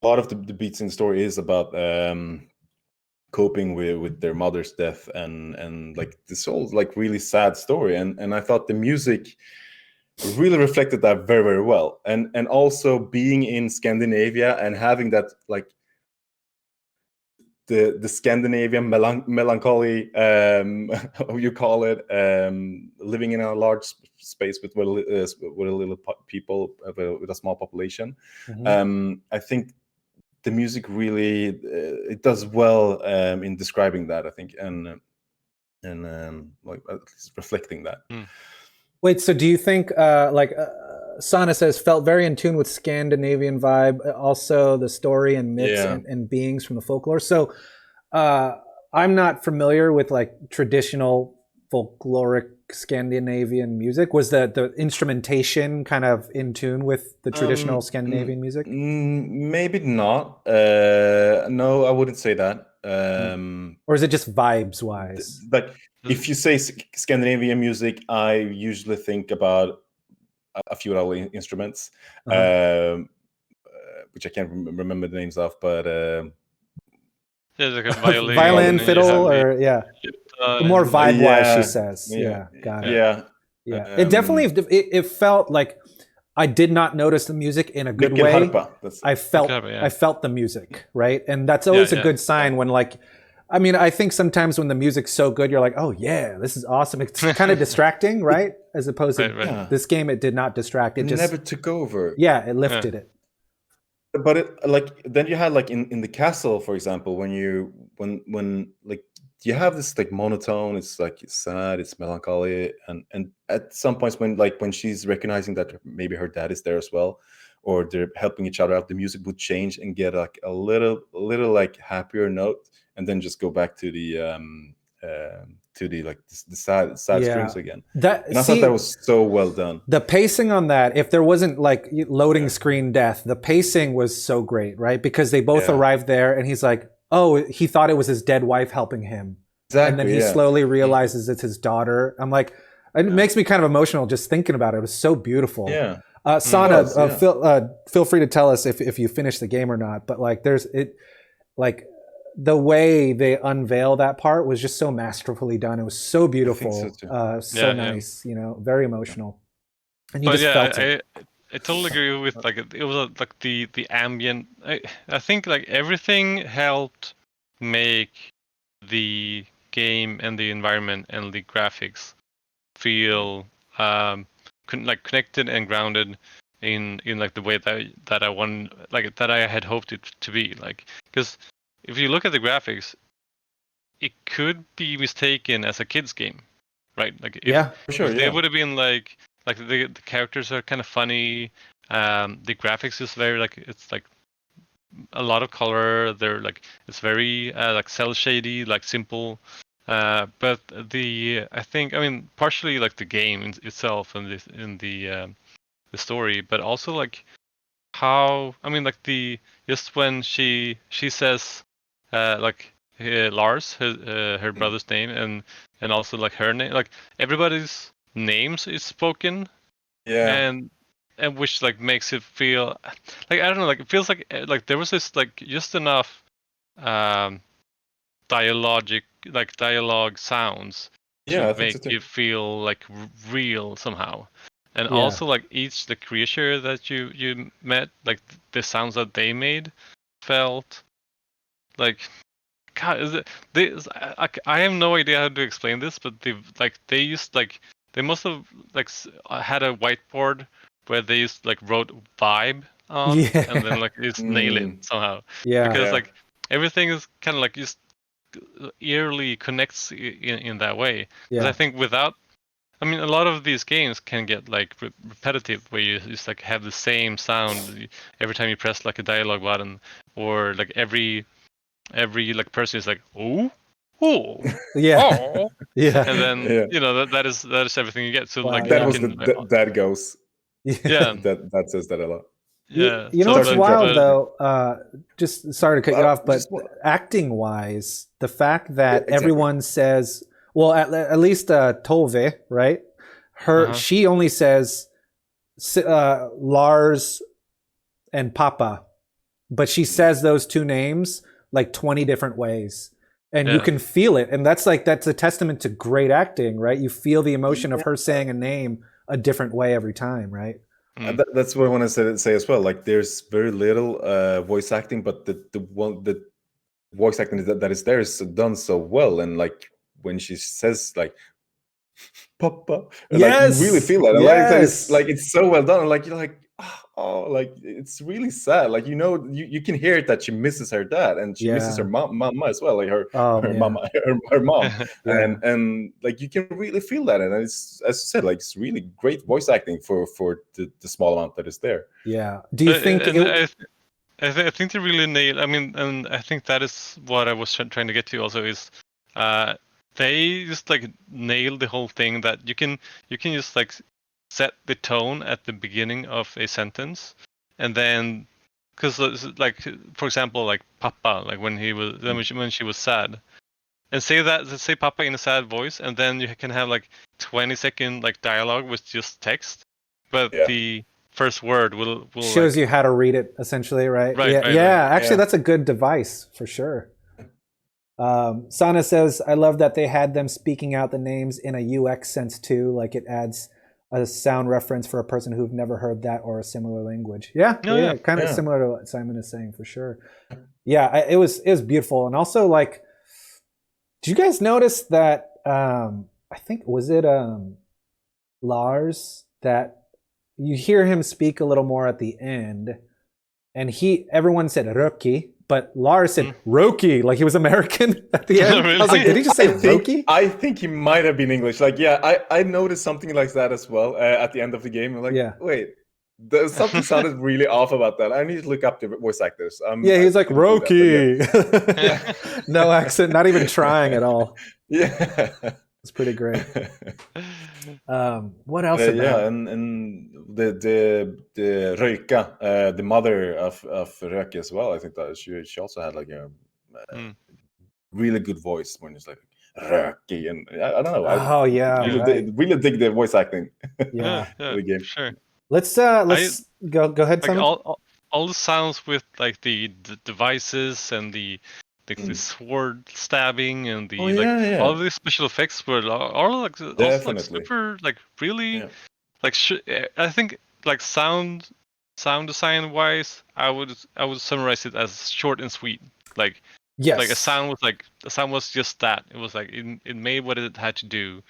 lot of the beats in the story is about coping with their mother's death and like this whole like really sad story, and I thought the music really reflected that very, very well, and also being in Scandinavia and having that like the Scandinavian melancholy, how you call it, living in a large space with a little people with a small population. I think the music really it does well in describing that, I think, and like at least reflecting that. Wait, so do you think Sana says felt very in tune with Scandinavian vibe, also the story and myths and beings from the folklore? So I'm not familiar with like traditional folkloric Scandinavian music. Was the instrumentation kind of in tune with the traditional Scandinavian music? Maybe not. No, I wouldn't say that. Or is it just vibes wise? Like if you say Scandinavian music, I usually think about a few other instruments. which I can't remember the names of, but Yeah, like a violin, violin, and you fiddle, have or yeah, the more vibe wise. She yeah, says, yeah, got it. yeah. Yeah, it definitely it felt like I did not notice the music in a good Mikkel way. Harpa. That's I felt yeah. I felt the music, right? And that's always a Yeah, good sign when like I mean, I think sometimes when the music's so good, you're like, oh yeah, this is awesome. It's kind of distracting, right? As opposed to Right. Yeah. this game, it did not distract. It just never took over. yeah, it lifted it. But it like then you had like in the castle, for example, when like you have this like monotone, it's like it's sad, it's melancholy, and at some points when she's recognizing that maybe her dad is there as well, or they're helping each other out, the music would change and get like a little like happier note, and then just go back to the like the sad strings again. And I thought that was so well done. The pacing on that, if there wasn't like loading screen death, the pacing was so great, right? Because they both arrived there and he's like, oh, he thought it was his dead wife helping him. Exactly, and then he slowly realizes it's his daughter. I'm like, it makes me kind of emotional just thinking about it. It was so beautiful. Yeah. Sana, feel free to tell us if you finished the game or not. But like, like the way they unveil that part was just so masterfully done. It was so beautiful, so nice. You know, very emotional. And you felt it. I totally agree with like it was like the ambient. I think like everything helped make the game and the environment and the graphics feel like connected and grounded in like the way that I want, like that I had hoped it to be, like, because if you look at the graphics, it could be mistaken as a kids game, right? Like if they would have been like the characters are kind of funny, the graphics is very like, it's like a lot of color. They're like, it's very like cell shady, like simple. But I think, I mean, partially like the game itself and the story, but also like how, I mean, like just when she says like Lars, her brother's name, and also like her name, like everybody's names is spoken, and which like makes it feel like, I don't know, like it feels like there was this like just enough dialogue sounds to make it feel like real somehow. And also like each the creature that you met, like the sounds that they made felt like, God, I have no idea how to explain this, but they used like, they must have like had a whiteboard where they just like wrote vibe on, and then like just nail it somehow. Because like everything is kind of like just eerily connects in that way. Because I think without, I mean, a lot of these games can get like repetitive, where you just like have the same sound every time you press like a dialogue button, or like every like person is like, oh, and then you know that is everything you get. So like that was that goes. That says that a lot. Yeah. You know what's wild though? Just sorry to cut you off, but acting wise, the fact that everyone says, well, at least Tove, right? She only says Lars and Papa, but she says those two names like 20 different ways, and you can feel it. And that's a testament to great acting, right? You feel the emotion of her saying a name a different way every time, right? That's what I want to say as well. Like, there's very little voice acting, but the voice acting that is there is done so well. And like when she says like Papa, and like you really feel that. And like it's so well done. And like you're like, oh, like it's really sad. Like, you know, you can hear it that she misses her dad, and she misses her mama as well, like her mama, her mom. And like you can really feel that. And it's, as you said, like it's really great voice acting for the small amount that is there. Yeah. Do you think I think they really nailed, I mean, and I think that is what I was trying to get to also, is they just like nailed the whole thing, that you can just like set the tone at the beginning of a sentence, and then, because like, for example, like Papa, like when she was sad, and say Papa in a sad voice, and then you can have like 20-second like dialogue with just text, but the first word will shows you how to read it, essentially, right? Right, Yeah, right, yeah. right. Actually, that's a good device for sure. Sana says, I love that they had them speaking out the names in a UX sense too. Like it adds a sound reference for a person who've never heard that or a similar language. Yeah, kind of similar to what Simon is saying for sure. Yeah, it was beautiful. And also, like, did you guys notice that? I think was it Lars that you hear him speak a little more at the end, and everyone said Röki, but Lars said Röki, like he was American at the end. Really? I was like, did he just say Röki? I think he might have been English. Like, yeah, I noticed something like that as well at the end of the game. I'm like, wait, something sounded really off about that. I need to look up the voice actors. Yeah, he's like Röki. Yeah. No accent, not even trying at all. Yeah, it's pretty great. What else about? Yeah, and the Röka, the mother of Röki as well. I think that she also had like a really good voice when it's like Röki, and I don't know. Really dig the voice acting. Yeah, the game. Sure. Let's go ahead. Like Simon. all the sounds with like the devices and the sword stabbing and the all of the special effects were all like also like super like really like I think like sound design wise I would summarize it as short and sweet. Like like a sound was just that. It was like it made what it had to do.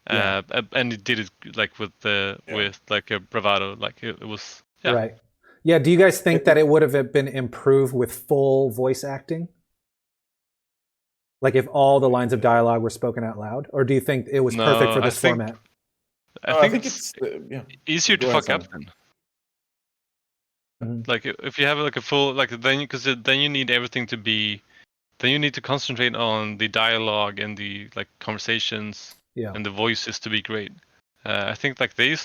And it did it like with like a bravado. Like it was right. Yeah, do you guys think that it would have been improved with full voice acting? Like if all the lines of dialogue were spoken out loud? Or do you think it was perfect for this format? I think it's easier to fuck up then. Like if you have like a full like because then you need everything to be, then you need to concentrate on the dialogue and the like conversations and the voices to be great. I think like they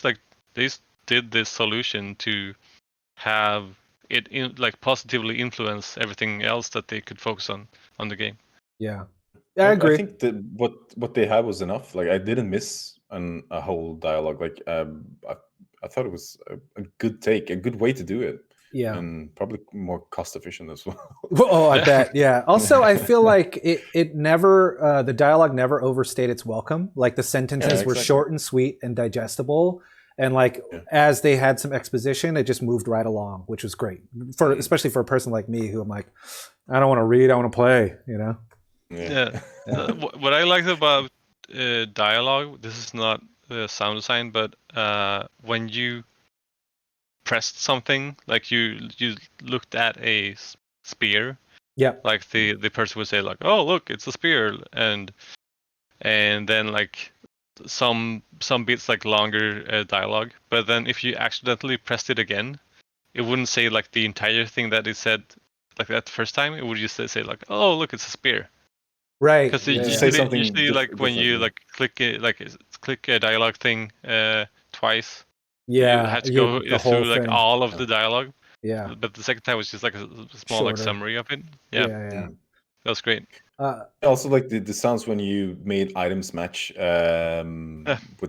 did this solution to have it like positively influence everything else that they could focus on the game. Yeah, I agree. I think that what they had was enough. Like I didn't miss a whole dialogue. Like I thought it was a good take, a good way to do it. Yeah, and probably more cost efficient as well. Oh, I bet. Yeah. Also, I feel like it never the dialogue never overstayed its welcome. Like the sentences were short and sweet and digestible. And like as they had some exposition, it just moved right along, which was great for especially for a person like me who I'm like, I don't want to read, I want to play. You know. Yeah. What I liked about dialogue, this is not sound design, but when you pressed something, like you looked at a spear, like the person would say like, oh look, it's a spear, and then like some bits like longer dialogue, but then if you accidentally pressed it again, it wouldn't say like the entire thing that it said like that the first time. It would just say like, oh look, it's a spear. Right. Because usually like when you like click a dialogue thing twice, you have to go through like all of the dialogue. Yeah. But the second time was just like a small like summary of it. Yeah. That was great. Also, like the sounds when you made items match with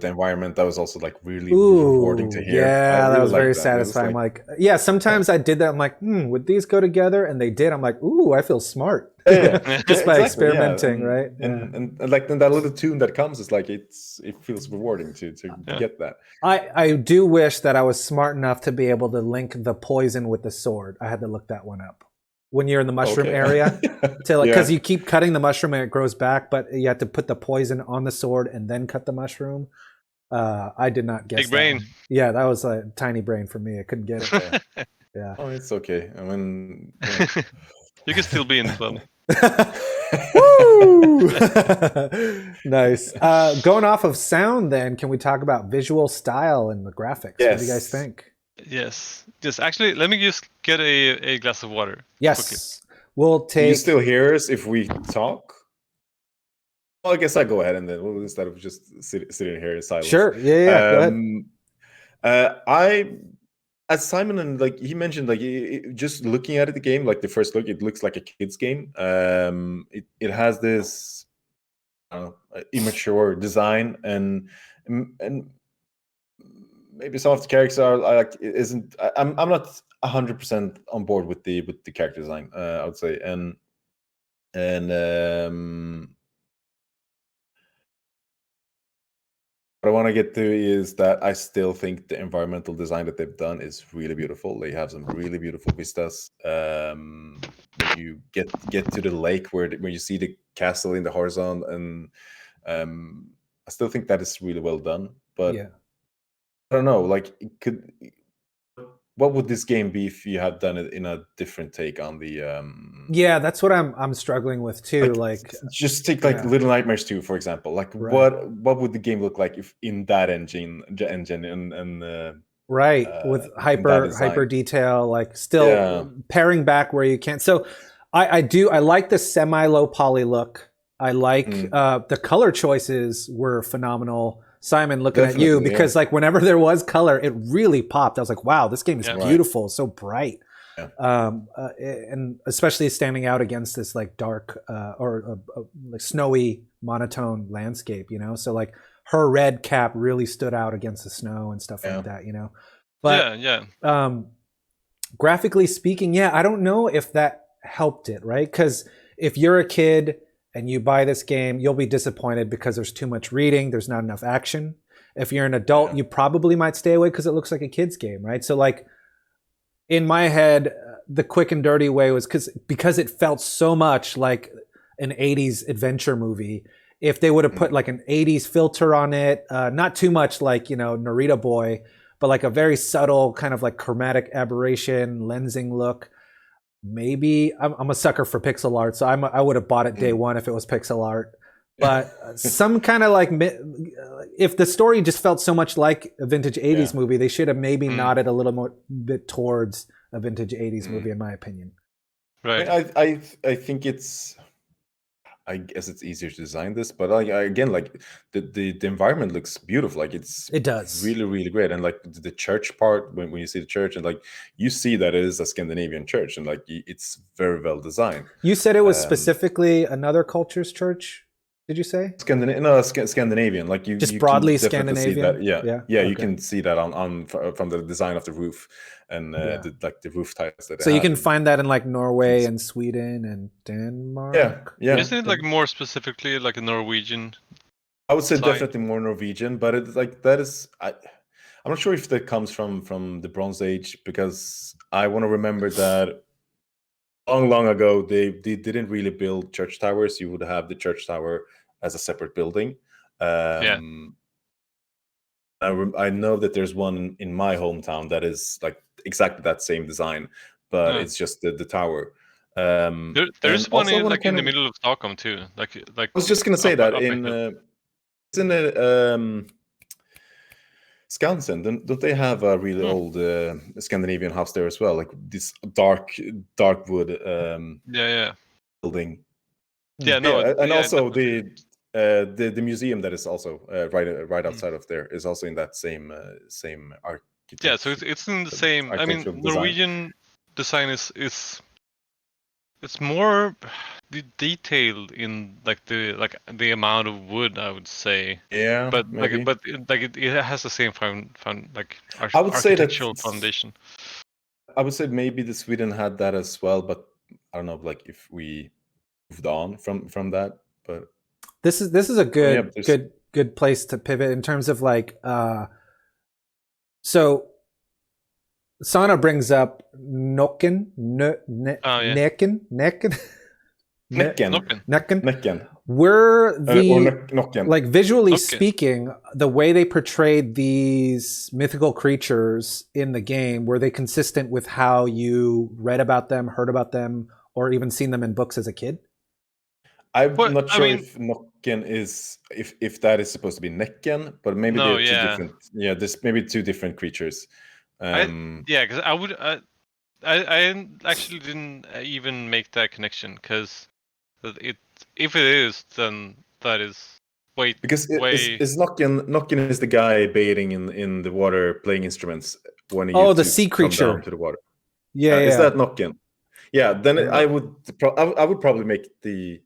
the environment, that was also like really rewarding to hear. Yeah, really that was very satisfying. Like, sometimes I did that. I'm like, would these go together? And they did. I'm like, ooh, I feel smart. Just by experimenting, right? And like then that little tune that comes is like it feels rewarding to get that. I do wish that I was smart enough to be able to link the poison with the sword. I had to look that one up. When you're in the mushroom area, to like because you keep cutting the mushroom and it grows back, but you have to put the poison on the sword and then cut the mushroom. I did not guess. Big brain. One. Yeah, that was a tiny brain for me. I couldn't get it. Yeah. Oh, it's okay. I mean, you can still be in the club. Woo! Nice. Going off of sound, then, can we talk about visual style and the graphics? Yes. What do you guys think? Yes. Just actually, let me just get a glass of water. Yes. Quickly. We'll take. Can you still hear us if we talk? Well, I guess I go ahead and then instead of just sitting here in silence. Sure. Yeah. Go ahead. As Simon and like he mentioned, like just looking at it, the game, like the first look, it looks like a kid's game. It has this immature design and maybe some of the characters are like isn't. I'm not 100% on board with the character design. I would say, and what I want to get to is that I still think the environmental design that they've done is really beautiful. They have some really beautiful vistas. When you get to the lake where you see the castle in the horizon, and I still think that is really well done. But Yeah. I don't know, like what would this game be if you had done it in a different take on the Yeah, that's what I'm struggling with too. Like just take like yeah. Little Nightmares 2, for example. Like Right. what would the game look like if in that engine and Right, with in that hyper design? detail, like still Yeah. paring back where you can. So I like the semi low poly look. I like the color choices were phenomenal. Simon, looking at you, Definitely, because like whenever there was color, it really popped. I was like, wow, this game is Yeah. beautiful, so bright. Yeah. And especially standing out against this like dark or like snowy monotone landscape, you know. So like her red cap really stood out against the snow and stuff like that, you know. But yeah. graphically speaking, yeah, I don't know if that helped it, right? Because if you're a kid and you buy this game, you'll be disappointed because there's too much reading, there's not enough action. If you're an adult, you probably might stay away because it looks like a kid's game, right? So like in my head, the quick and dirty way was because it felt so much like an 80s adventure movie. If they would have put like an 80s filter on it, not too much like, you know, Narita Boy, but like a very subtle kind of like chromatic aberration, lensing look. Maybe I'm a sucker for pixel art, so I would have bought it day one if it was pixel art. But some kind of like, if the story just felt so much like a vintage 80s movie, they should have maybe nodded a little more bit towards a vintage 80s movie, in my opinion. Right. I think it's, I guess it's easier to design this, but again, like the environment looks beautiful. Like it does really, really great. And like the church part, when you see the church, and like you see that it is a Scandinavian church, and like it's very well designed. You said it was specifically another culture's church. Did you say Scandinavian? Like you just you broadly can definitely Scandinavian? see that. Yeah. Okay. You can see that on from the design of the roof and the roof tiles that. So you can find that in like Norway and Sweden and Denmark. Yeah. Isn't it like more specifically like a Norwegian? I would say side? definitely more Norwegian, but it's like that is. I'm not sure if that comes from the Bronze Age, because I want to remember that long ago they didn't really build church towers. You would have the church tower as a separate building. I know that there's one in my hometown that is like exactly that same design, but it's just the tower. There's one in like in the middle of Stockholm too. Like I was just gonna say that in it's in a Skansen, don't they have a really old Scandinavian house there as well? Like this dark wood building. Yeah, no, and also the museum that is also right outside of there is also in that same architecture. Yeah, so it's in the same. I mean, Norwegian design is it's more detailed in like the amount of wood, I would say. Yeah, but maybe. It has the same I would say that architectural foundation. I would say maybe the Sweden had that as well, but I don't know, like if we moved on from that. But this is a good place to pivot in terms of like so Sana brings up Nokken. Were the like visually speaking, the way they portrayed these mythical creatures in the game, were they consistent with how you read about them, heard about them, or even seen them in books as a kid? I'm not sure if Nokken is if that is supposed to be Necken, but maybe they're two different. Yeah, there's maybe two different creatures. Because I actually didn't even make that connection, because if it is, then that is because is Nokken is the guy bathing in the water, playing instruments when he the sea creature come down to the water. Yeah, is that Nokken? Yeah, then I would probably make the.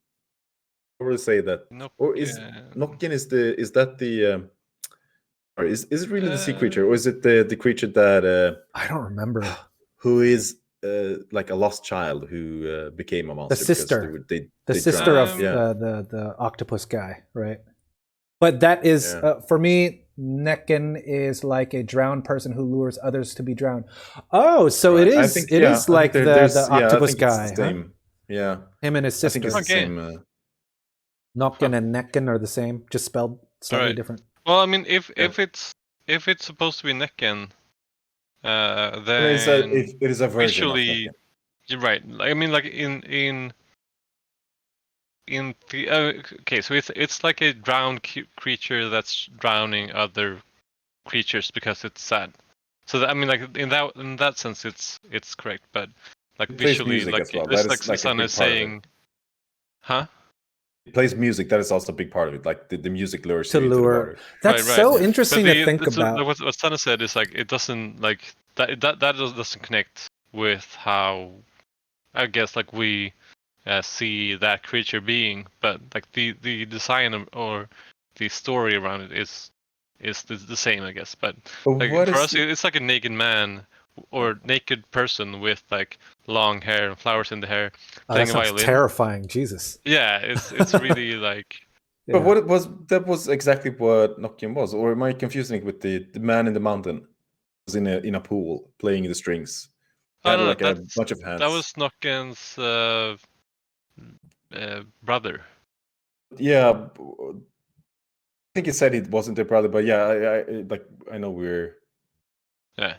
I would say that, or is Nokken is that the Or is it really the sea creature, or is it the creature that I don't remember. Who is like a lost child who became a monster? The sister. Because they The they sister drowned. of Yeah. the octopus guy, right? But that is for me. Necken is like a drowned person who lures others to be drowned. Oh, so Right. it I is. think, It yeah, is I like think there's the yeah, I octopus think it's the guy, huh? same. Yeah, Him and his I think it's sister. the Okay. same. Nocken and Necken are the same, just spelled slightly Alright. different. Well, I mean, if Yeah. it's supposed to be Necken, It then is a version of visually, Necken. you're right. I mean, like in the okay, so it's like a drowned creature that's drowning other creatures because it's sad. So that, I mean, like in that sense, it's correct. But like It plays visually, music like as well. That it's like is like a Susanna big is part of it. saying, huh? It plays music. That is also a big part of it. Like the music lures To you to the lure. water. That's Right. so Yeah. interesting But to think about. what Susanna said is like it doesn't like that doesn't connect with how I guess like we see that creature being, but like the design or the story around it is the same, I guess. But But like what for is us, it's like a naked man or naked person with like long hair and flowers in the hair Oh, that playing a sounds violin. terrifying. Jesus. Yeah, it's really like. But Yeah. what it was, that was exactly what Nokian was, or am I confusing it with the man in the mountain? Was in a pool playing the strings. He Oh had no, like a bunch of that hands. was Nocken's brother. Yeah, I think he said it wasn't their brother, but yeah, I know we're Yeah.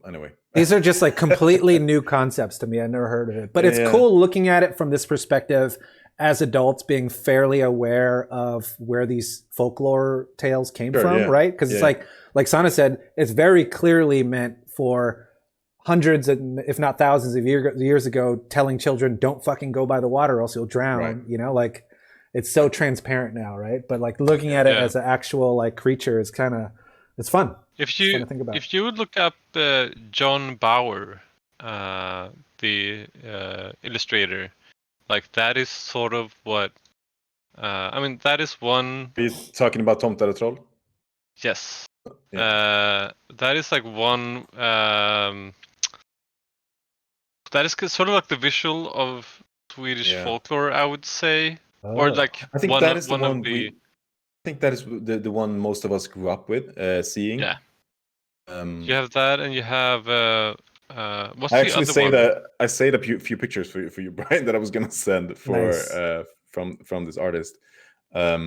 anyway. These are just like completely new concepts to me. I never heard of it. But it's Yeah. cool looking at it from this perspective as adults being fairly aware of where these folklore tales came Sure, from, yeah. right? Because it's like Sana said, it's very clearly meant for hundreds, if not thousands of years ago, telling children, don't fucking go by the water or else you'll drown. Right. You know, like it's so transparent now, right? But like looking at it as an actual like creature is kind of, it's fun. If It's fun to think about. If you would look up John Bauer, the illustrator, like that is sort of what I mean. That is one. Are you talking about Tomtar och Troll? Yes. Yeah. That is like one. That is sort of like the visual of Swedish folklore, I would say, or like I think one that is the one one of the. I think that is the one most of us grew up with seeing. Yeah. You have that, and you have what's I the actually other one? I saved a few pictures for you, Brian, that I was gonna send for Nice. From this artist. I'll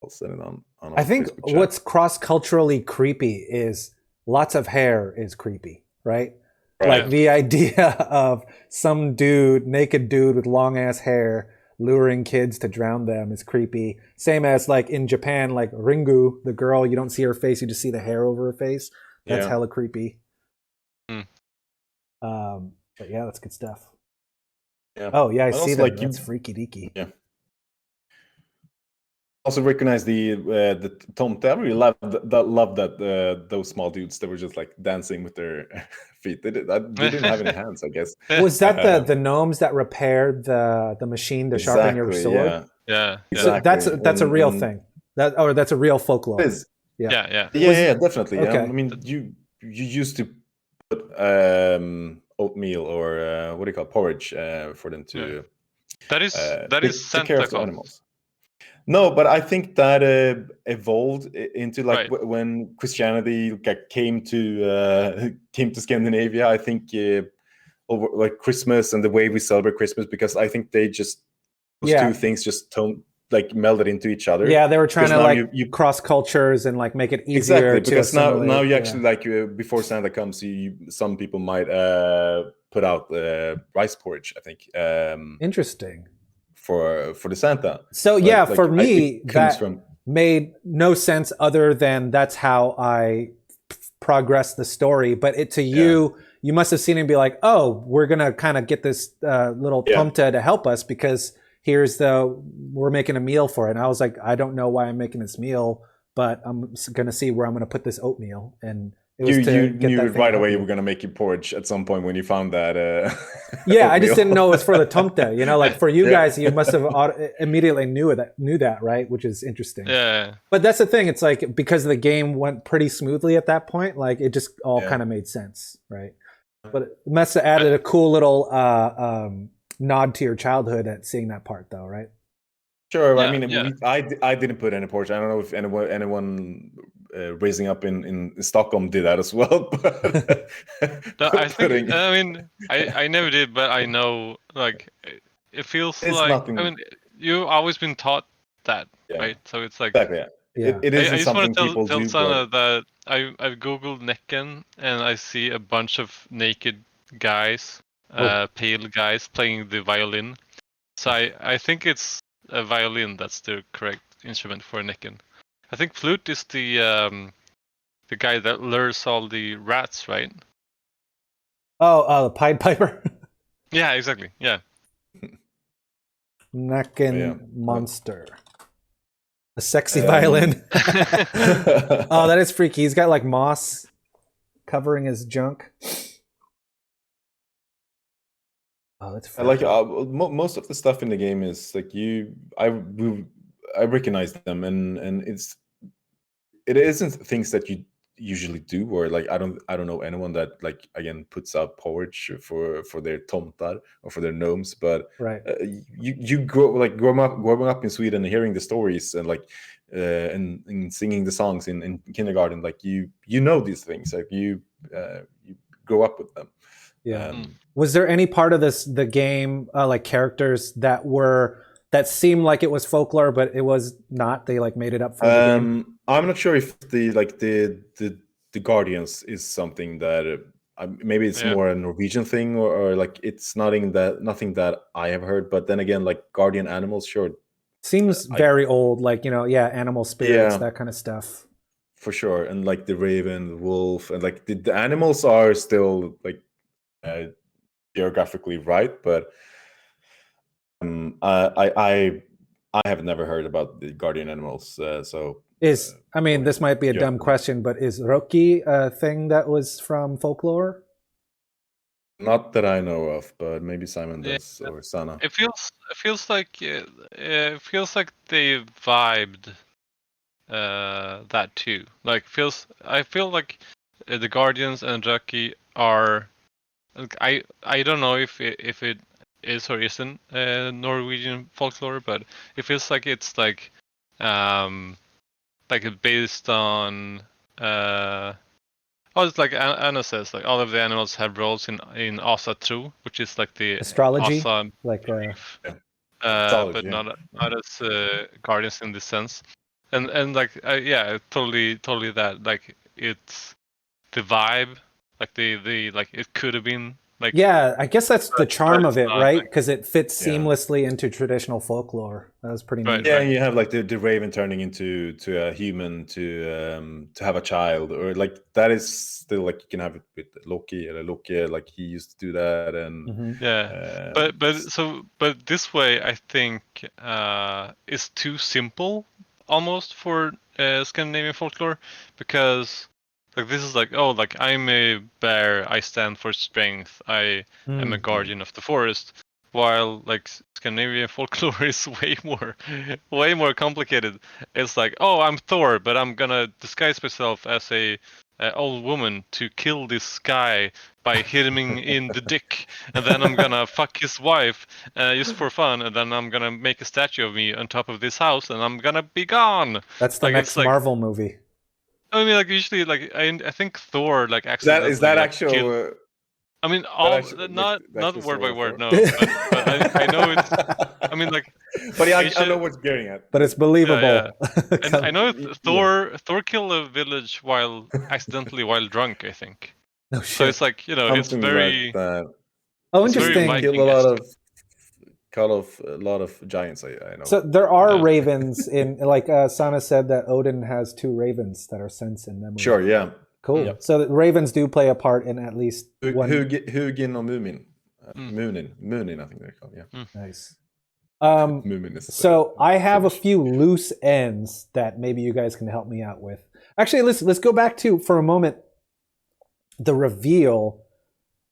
send it on I think Facebook chat. what's cross-culturally creepy is lots of hair is creepy, right? Like the idea of some naked dude with long ass hair luring kids to drown them is creepy. Same as like in Japan, like Ringu, the girl, you don't see her face, you just see the hair over her face. That's hella creepy. But yeah, that's good stuff. Yeah. Oh yeah, I see them. Like that's freaky deaky. Yeah. Also recognize the tomte. I really love that those small dudes that were just like dancing with their feet. They didn't have any hands, I guess. Was that the gnomes that repaired the machine to sharpen your sword? Yeah. Exactly. So that's a real thing. That's a real folklore. Yeah. Yeah, definitely. Okay. I mean, you used to put oatmeal or what do you call it? Porridge for them to. That is take care of the animals. No, but I think that evolved into like when Christianity came to Scandinavia. I think over like Christmas and the way we celebrate Christmas, because I think they just those two things just melded into each other. Yeah, they were trying to like you cross cultures and like make it easier to because assimilate. now you actually like before Santa comes, some people might put out rice porridge. I think interesting. For the Santa. So yeah, for me that made no sense other than that's how I progressed the story. But you must have seen it and be like, oh, we're gonna kind of get this little tomte to help us because we're making a meal for it. And I was like, I don't know why I'm making this meal, but I'm gonna see where I'm gonna put this oatmeal, and It was You to get knew that thing right out away you here. were gonna make your porridge at some point when you found that. Yeah, I just oatmeal. didn't know it was for the tomte. You know, like for you Yeah. guys, you must have immediately knew that, right? Which is interesting. Yeah. But that's the thing. It's like because the game went pretty smoothly at that point, like it just all Yeah. kind of made sense, right? But it must have added a cool little nod to your childhood at seeing that part, though, right? Sure. I Yeah, mean, yeah. I didn't put any porridge. I don't know if anyone raising up in Stockholm did that as well. But No, I putting think. I mean, I never did, but I know. Like, it feels it's like. I nothing. mean, you've always been taught that, Yeah, right? So it's like. exactly. Yeah. Yeah. It I isn't just want something to people tell do, Sana but that I've googled Nekken and I see a bunch of naked guys, Oh. pale guys playing the violin. So I think it's a violin that's the correct instrument for Nekken. I think flute is the guy that lures all the rats, right? Oh, the Pied Piper. Yeah, exactly. Yeah. Nacken yeah. monster. A sexy Um, violin. Oh, that is freaky. He's got like moss covering his junk. Oh, that's I like freaky. most of the stuff in the game is like I recognize them, and it isn't things that you usually do, or like I don't know anyone that like again puts out porridge for their tomtar or for their gnomes, but Right. you growing up in Sweden and hearing the stories and like and singing the songs in kindergarten, like you know these things, like you grow up with them. Yeah. Mm. Was there any part of the game, like characters that seemed like it was folklore, but it was not? They like made it up for the game. I'm not sure if the Guardians is something that maybe it's Yeah. more a Norwegian thing, or like it's nothing that I have heard. But then again, like guardian animals, sure, Seems I very old, like yeah, animal spirits, yeah, that kind of stuff. for sure. And like the raven, the wolf, and like the animals are still like uh, geographically right, but I have never heard about the guardian animals. I mean, this might be a yeah. dumb question, but is Röki a thing that was from folklore? Not that I know of, but maybe Simon Yeah. does or Sana. It feels like they vibed that too. Like I feel like the Guardians and Röki are. Like, I don't know if it is or isn't Norwegian folklore, but it feels like it's like based on it's like Anna says, like all of the animals have roles in Asa Tro, which is like the Astrology, Asa like belief, Yeah. but Astrology, yeah. not as guardians in this sense. And like yeah, totally that like it's the vibe, like the like it could have been like, yeah, I guess that's the but charm of it's it, not right? like Because it fits Yeah. seamlessly into traditional folklore. That was pretty neat. right, Yeah, right. you have like the raven turning into a human to have a child, or like that is still like you can have it with Loki, or Loki, like he used to do that, and Mhm. Yeah, but this way I think is too simple almost for Scandinavian folklore, because like this is like, oh, like I'm a bear, I stand for strength, I am a Mm. guardian of the forest, while like Scandinavian folklore is way more complicated. It's like, oh, I'm Thor, but I'm gonna disguise myself as a old woman to kill this guy by hitting him in the dick, and then I'm gonna fuck his wife just for fun, and then I'm gonna make a statue of me on top of this house, and I'm gonna be gone. That's the Like it's next like, Marvel movie. I mean, like usually, like I think Thor like is accidentally that like kill. actual? I mean, That all actually like not the actual word story by of word, Thor? no, but I know it's. I mean, like But yeah, I know Asia. what you're getting at. But it's Yeah. believable. And I know Yeah. Thor killed a village while accidentally while drunk, I think. No So it's shit. like, it's Something like very that. Oh, it's very He killed interesting. Viking-esque. a lot of giants. I know. So there are Yeah. ravens in, like Sana said that Odin has 2 ravens that are sense and memory. Sure, yeah. Cool. Yeah. So the ravens do play a part in at least one. Hugin or Mumin. Mm. Munin, I think they're called. Yeah. Nice. Mumin is. So I have a Finnish. few loose ends that maybe you guys can help me out with. Actually, let's go back to for a moment the reveal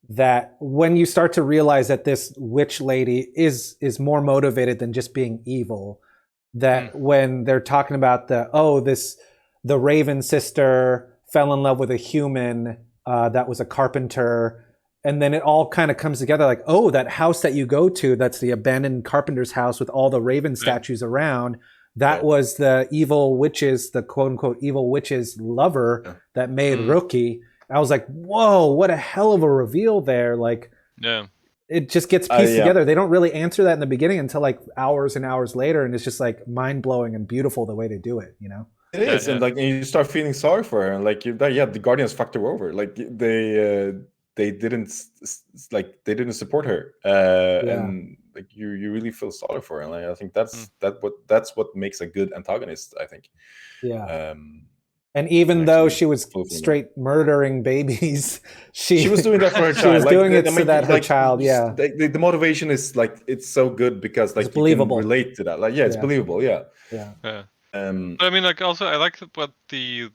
that when you start to realize that this witch lady is more motivated than just being evil, that when they're talking about the Raven sister fell in love with a human that was a carpenter, and then it all kind of comes together like, oh, that house that you go to, that's the abandoned carpenter's house with all the Raven statues around, that was the evil witch's, the quote unquote evil witch's lover that made Röki. I was like, whoa, what a hell of a reveal there. Like, it just gets pieced together. They don't really answer that in the beginning until like hours and hours later, and it's just like mind blowing and beautiful the way they do it, you know? It is, and like, and you start feeling sorry for her, and like, the Guardians fucked her over. Like, they didn't support her, and like, you really feel sorry for her. And like, I think that's what makes a good antagonist, I think. And even though she was straight murdering babies, she was doing that for her child. She was doing it so that her child, the motivation is like, it's so good because like, it's believable. You can relate to that. Like, it's believable. But I mean, like, also I like what the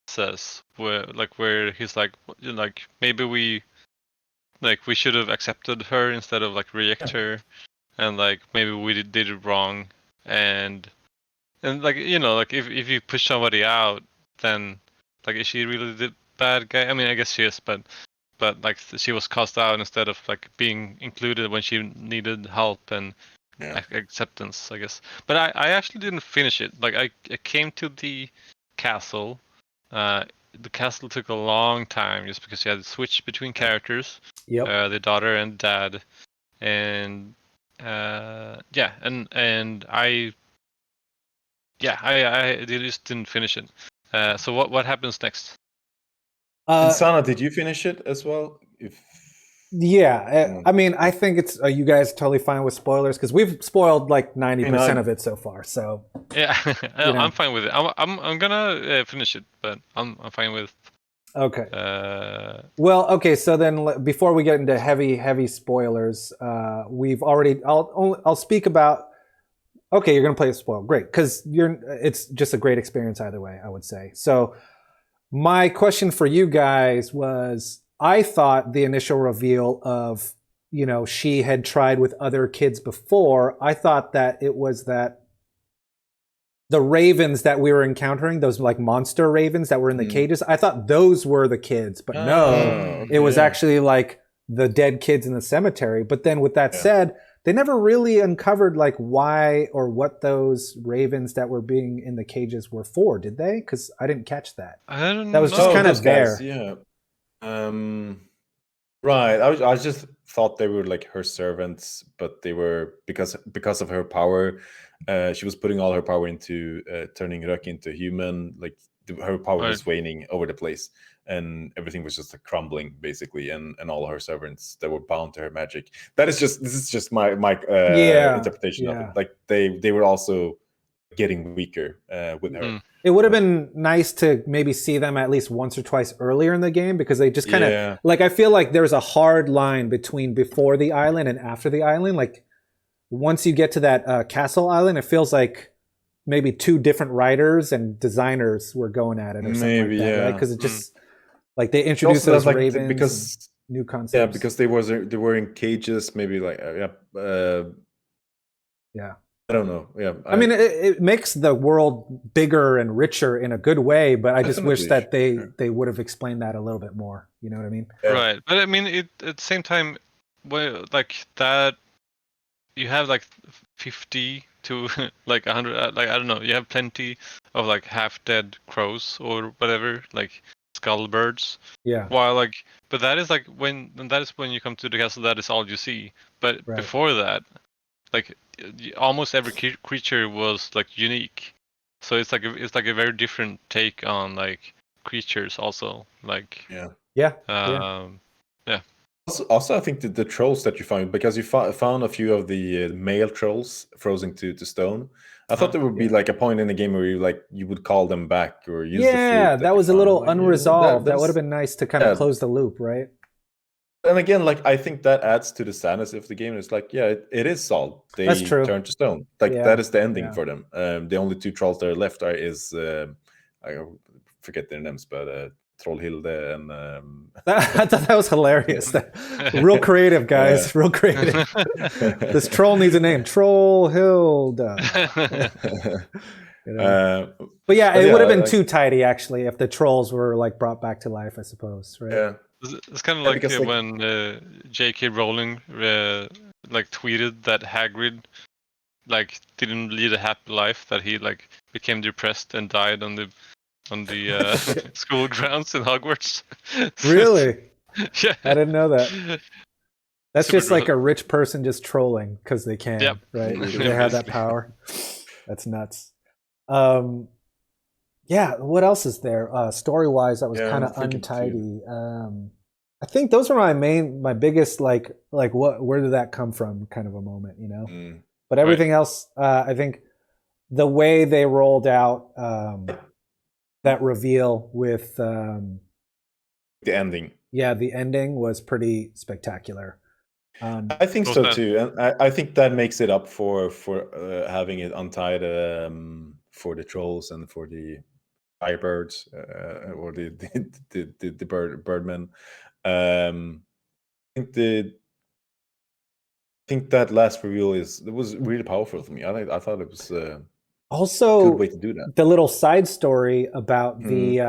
says, where he's like maybe we should have accepted her instead of like reject her, and like maybe we did it wrong, and like, you know, like if you push somebody out, then like, is she really the bad guy? I mean, I guess she is, but like, she was cast out instead of like being included when she needed help and acceptance, I guess. But I actually didn't finish it. Like, I came to the castle. The castle took a long time just because you had to switch between characters. The daughter and dad, and I just didn't finish it. So what happens next? Insana, did you finish it as well? I mean, I think it's. Are you guys totally fine with spoilers? Because we've spoiled like 90% of it so far. So I'm fine with it. I'm gonna finish it, but I'm fine with. Okay. Well, okay. So then, before we get into heavy spoilers, we've already. I'll speak about. Okay, you're gonna play a spoil. Great, because it's just a great experience either way, I would say. So my question for you guys was, I thought the initial reveal of, you know, she had tried with other kids before, I thought that it was that the ravens that we were encountering, those like monster ravens that were in the cages, I thought those were the kids, but it was actually like the dead kids in the cemetery. But then with that said, they never really uncovered like why or what those ravens that were being in the cages were for, did they? Because I didn't catch that. I don't know. That was just kind of there. Right. I just thought they were like her servants, but they were because of her power. She was putting all her power into turning Röki into a human. Like, her power was waning over the place, and everything was just like crumbling basically, and all her servants that were bound to her magic. This is just my interpretation of it. Like, they were also getting weaker with her. It would have been nice to maybe see them at least once or twice earlier in the game, because they just kind of like, I feel like there's a hard line between before the island and after the island. Like, once you get to that castle island, it feels like maybe two different writers and designers were going at it or something like that, right? Because it just like they introduced those like, ravens because new concepts. Yeah, because they were in cages, maybe like I don't know. Yeah, I mean, it makes the world bigger and richer in a good way, but I just wish that they would have explained that a little bit more. You know what I mean? Right, but I mean, at the same time, like that, you have like 50 to like 100. Like, I don't know. You have plenty of like half-dead crows or whatever, like skull birds. Yeah. While like, but that is like when you come to the castle, that is all you see. But before that, like, almost every creature was like unique, so it's like a very different take on like creatures also, like Also, I think the trolls that you found, because you found a few of the male trolls frozen to stone. I thought there would be like a point in the game where you would call them back or use the fruit that was a little unresolved. That would have been nice to kind of close the loop, right? And again, like, I think that adds to the sadness of the game. It's like, it is solved. They turn to stone. Like, that is the ending for them. The only two trolls that are left is I forget their names, but Trollhilde and I thought that was hilarious. Real creative, guys. Real creative. This troll needs a name. Trollhilde. But yeah, it would have been too tidy actually if the trolls were like brought back to life, I suppose, right? Yeah. It's kind of like when J.K. Rowling like tweeted that Hagrid like didn't lead a happy life, that he like became depressed and died on the school grounds in Hogwarts. Really? Yeah, I didn't know that. That's Super just like a rich person just trolling because they can, Yep. right? They have that power. That's nuts. Yeah, what else is there? Story-wise, that was kind of untidy. I think those are my biggest like where did that come from kind of a moment, you know? But everything else, I think the way they rolled out that reveal with the ending. Yeah, the ending was pretty spectacular. I think so too, and I think that makes it up for having it untied for the trolls and for the firebirds or the birdmen. I think that last reveal was really powerful for me. I thought it was also a good way to do that. The little side story about the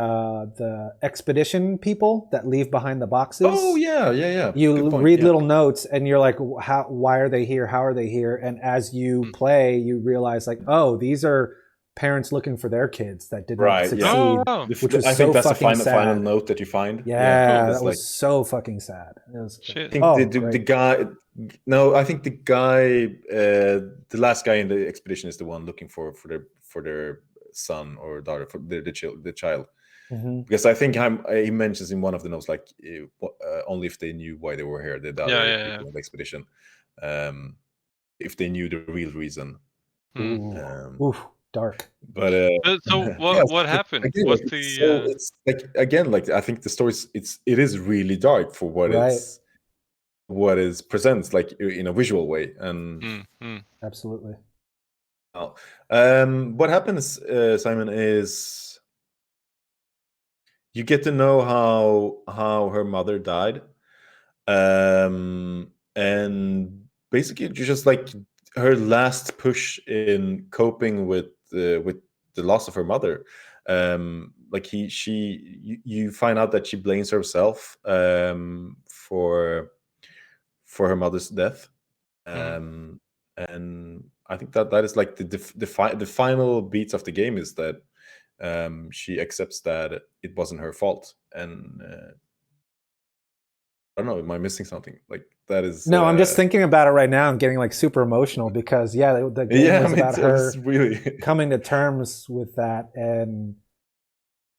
expedition people that leave behind the boxes. Oh yeah. You read little notes and you're like, why are they here? How are they here? And as you play, you realize like, oh, these are parents looking for their kids that didn't succeed. Which was I think that's the final note that you find. Yeah, that was so fucking sad. It was, shit. I think the guy. No, I think the guy, the last guy in the expedition is the one looking for their son or daughter, for the child. Because I think he mentions in one of the notes like only if they knew why they were here, the other people in the expedition, if they knew the real reason. Oof, dark. But so what happened? Again, What's it's like again, like I think the story it is really dark for what what is presents like in a visual way, and absolutely. Well, what happens, Simon, is you get to know how her mother died, and basically just like her last push in coping with the loss of her mother. Like you find out that she blames herself for her mother's death, and I think that is like the final beats of the game is that she accepts that it wasn't her fault, and I don't know, am I missing something? Like that is no, I'm just thinking about it right now. I'm getting like super emotional because the game was about her really coming to terms with that, and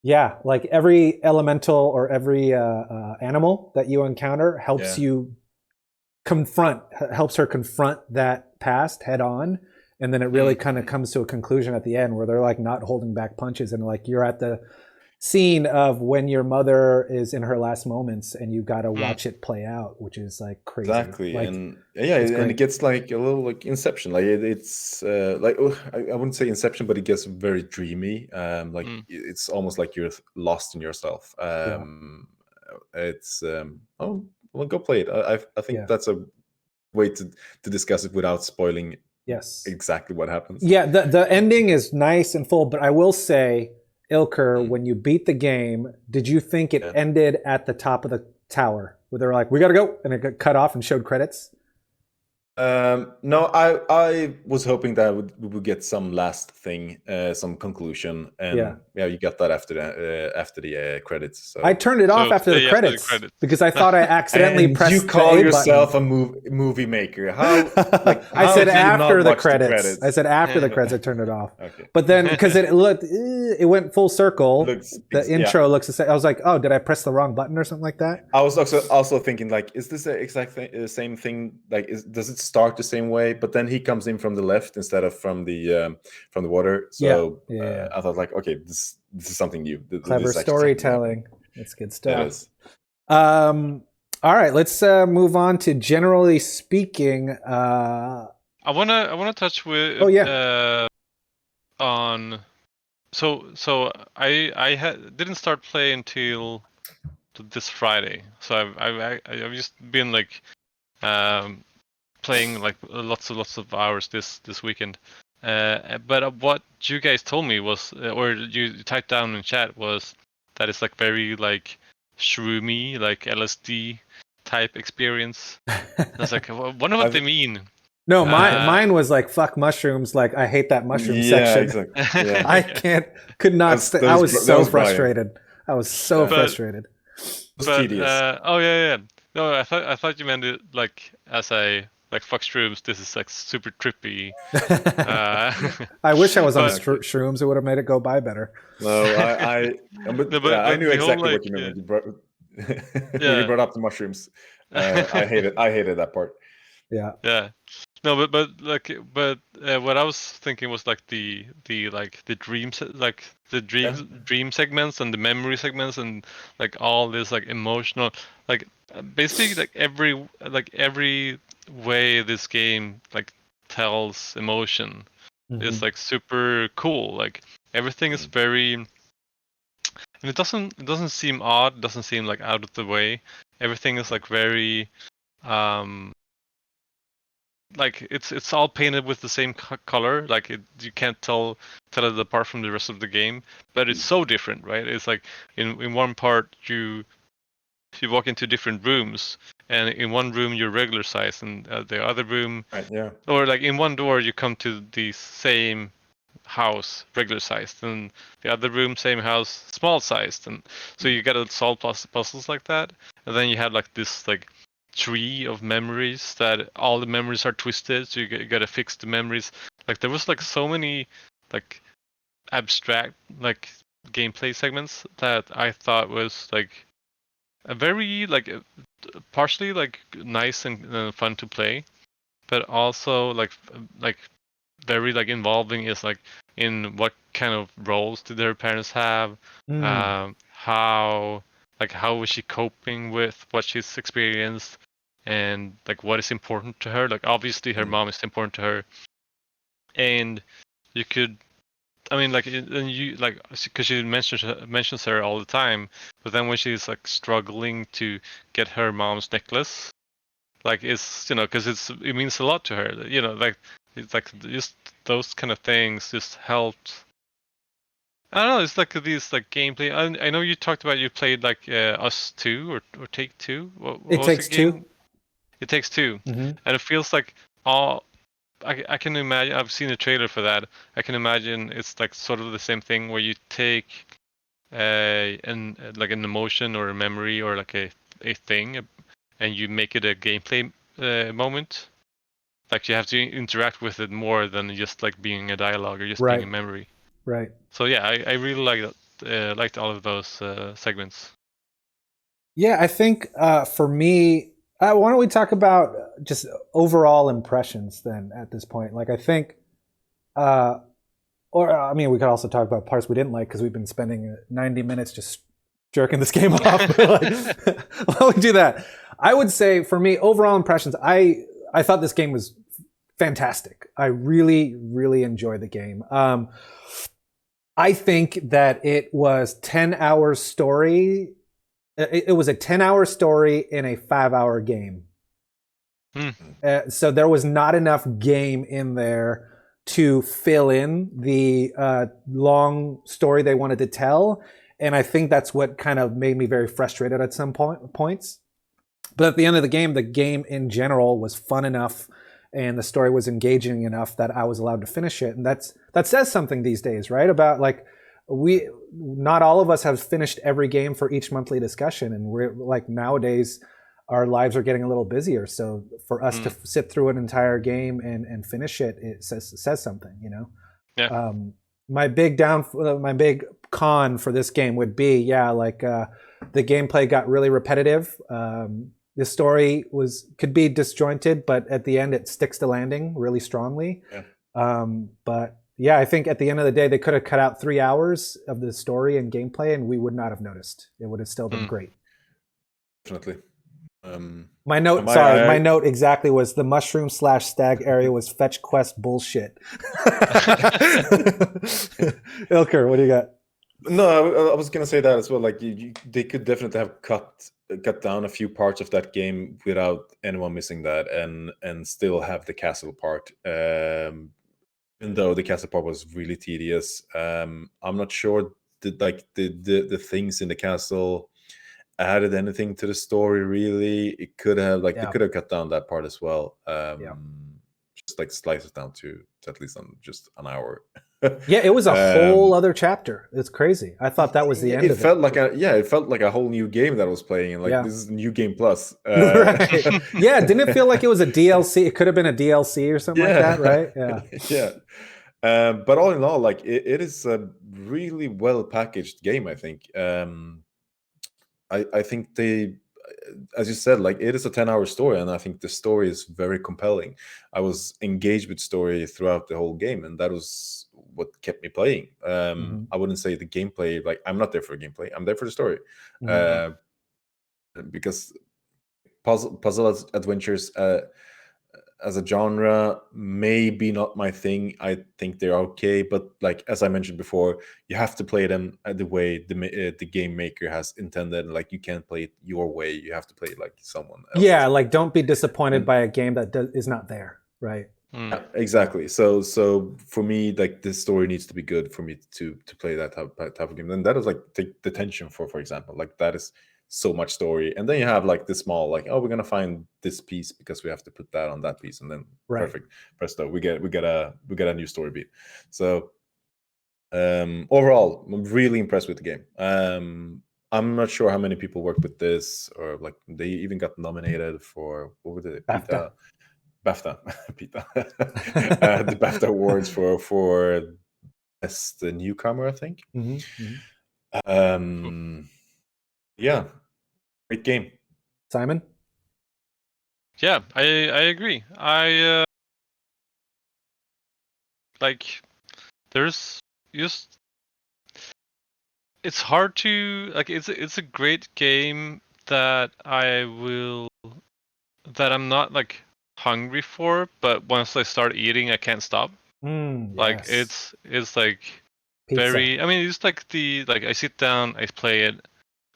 like every elemental or every animal that you encounter helps helps her confront that past head on, and then it really kind of comes to a conclusion at the end where they're like not holding back punches, and like you're at the scene of when your mother is in her last moments and you got to watch it play out, which is like crazy. Exactly. Like, and it gets like a little like Inception, like it's like I wouldn't say Inception, but it gets very dreamy, like it's almost like you're lost in yourself. It's well, go play it. I think that's a way to discuss it without spoiling exactly what happens. The ending is nice and full, but I will say, Ilker, when you beat the game, did you think it ended at the top of the tower where they're like, we gotta go, and it got cut off and showed credits? No, I was hoping that we would get some last thing, some conclusion, and you got that after the credits. So I turned it off after the credits because I thought I accidentally pressed. You call the yourself button. a movie maker? How? Like, I said after the credits. I said after the credits. I turned it off. Okay. But then because it went full circle. The intro looks the same. I was like, oh, did I press the wrong button or something like that? I was also thinking like, is this the exact same thing? Like, does it start the same way, but then he comes in from the left instead of from the water, so I thought like, okay, this is something new. Clever storytelling. That's good stuff. It is. All right, let's move on to generally speaking. I wanna touch with on So I didn't start playing until this Friday. So I've just been like playing like lots of hours this weekend. But what you guys told me was, or you typed down in chat, was that it's like very like shroomy, like LSD type experience. I was like, wonder what they mean. No, mine was like fuck mushrooms. Like I hate that mushroom section. Exactly. Yeah. I could not. I was so frustrated. I was so frustrated. It was tedious. Oh yeah. No, I thought you meant it like as a like fuck shrooms. This is like super trippy. I wish I was on shrooms. It would have made it go by better. No, I knew exactly what you meant when you brought when you brought up the mushrooms. I hated that part. Yeah. No, but what I was thinking was like the dreams, like the dream segments and the memory segments and like all this like emotional, like basically like every way this game like tells emotion is like super cool. Like everything is very, and it doesn't seem odd, doesn't seem like out of the way. Everything is like very like it's all painted with the same color. Like you can't tell it apart from the rest of the game, but it's so different, right? It's like in one part you walk into different rooms, and in one room you're regular size, and the other room, or like in one door you come to the same house regular sized, and the other room same house small sized, and so you gotta solve puzzles like that, and then you have like this like tree of memories that all the memories are twisted, so you gotta fix the memories. Like there was like so many like abstract like gameplay segments that I thought was like a very like partially like nice and fun to play, but also like very like involving is like in what kind of roles did her parents have, how was she coping with what she's experienced, and like what is important to her. Like obviously her mom is important to her, and you could, I mean, like, and you like, because she mentions her all the time, but then when she's like struggling to get her mom's necklace, like it's because it means a lot to her. Like it's like just those kind of things just helped. I don't know. It's like these like gameplay. I know you talked about you played like Us 2 or Take Two. What It was Takes the game? Two. It Takes Two, and it feels like all. I can imagine. I've seen a trailer for that. I can imagine it's like sort of the same thing where you take like an emotion or a memory or like a thing, and you make it a gameplay moment. Like you have to interact with it more than just like being a dialogue or just being a memory. Right. So yeah, I really like that. Liked all of those segments. Yeah, I think for me, why don't we talk about just overall impressions then at this point? Like I think, or I mean, we could also talk about parts we didn't like because we've been spending 90 minutes just jerking this game off. Why don't we do that? I would say for me, overall impressions, I thought this game was fantastic. I really, really enjoyed the game. I think that it was 10 hours story. It was a 10-hour story in a 5-hour game. So there was not enough game in there to fill in the long story they wanted to tell. And I think that's what kind of made me very frustrated at some points. But at the end of the game in general was fun enough and the story was engaging enough that I was allowed to finish it. And that says something these days, right? About like not all of us have finished every game for each monthly discussion. And we're like nowadays our lives are getting a little busier. So for us to sit through an entire game and finish it, it says something, Yeah. My big con for this game would be, the gameplay got really repetitive. The story could be disjointed, but at the end it sticks to landing really strongly. But yeah, I think at the end of the day, they could have cut out 3 hours of the story and gameplay and we would not have noticed. It would have still been great. Definitely. My note, my note exactly was the mushroom/stag area was fetch quest bullshit. Ilker, what do you got? No, I was gonna say that as well. Like they could definitely have cut down a few parts of that game without anyone missing that, and still have the castle part. Even though the castle part was really tedious, I'm not sure that the things in the castle added anything to the story. Really, it could have they could have cut down that part as well. Just like slice it down to at least on just an hour. Yeah, it was a whole other chapter. It's crazy. I thought that was the end. It felt like it felt like a whole new game that I was playing, and this is New Game Plus. Right? Yeah, didn't it feel like it was a DLC? It could have been a DLC or something like that, right? Yeah, yeah. But all in all, it is a really well packaged game. I think. I think they, as you said, it is a 10-hour story, and I think the story is very compelling. I was engaged with story throughout the whole game, and that was what kept me playing. I wouldn't say the gameplay, I'm not there for gameplay, I'm there for the story. Because puzzle adventures as a genre, maybe not my thing. I think they're okay, but as I mentioned before, you have to play them the way the game maker has intended. You can't play it your way. You have to play it like someone else. Yeah, don't be disappointed by a game that is not there, right? Yeah, exactly. So for me, the story needs to be good for me to play that type of game. And that is the tension for example, that is so much story, and then you have this small oh, we're gonna find this piece because we have to put that on that piece, and then perfect, presto, we get a new story beat. So overall, I'm really impressed with the game. I'm not sure how many people worked with this, or they even got nominated for, what were they, BAFTA. PETA. The BAFTA awards for best newcomer, I think. Yeah, great game. Simon? Yeah, I agree. There's just, it's hard to it's a great game that I'm not hungry for, but once I start eating, I can't stop. Yes. It's Pizza. very, I mean, it's I sit down, I play it,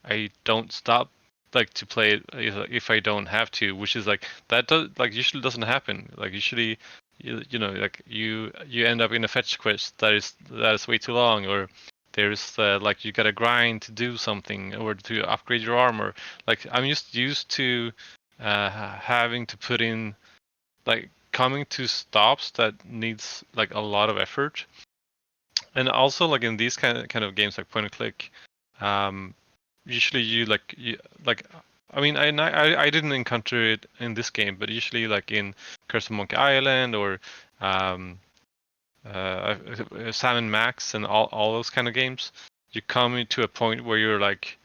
I don't stop to play it if I don't have to, which is that usually doesn't happen. Usually you end up in a fetch quest that is way too long, or there's you gotta grind to do something or to upgrade your armor. I'm just used to having to put in coming to stops that needs a lot of effort. And also in these kind of games like point and click, usually I mean, I didn't encounter it in this game, but usually in Curse of Monkey Island or Sam and Max and all those kind of games, you come to a point where you're like,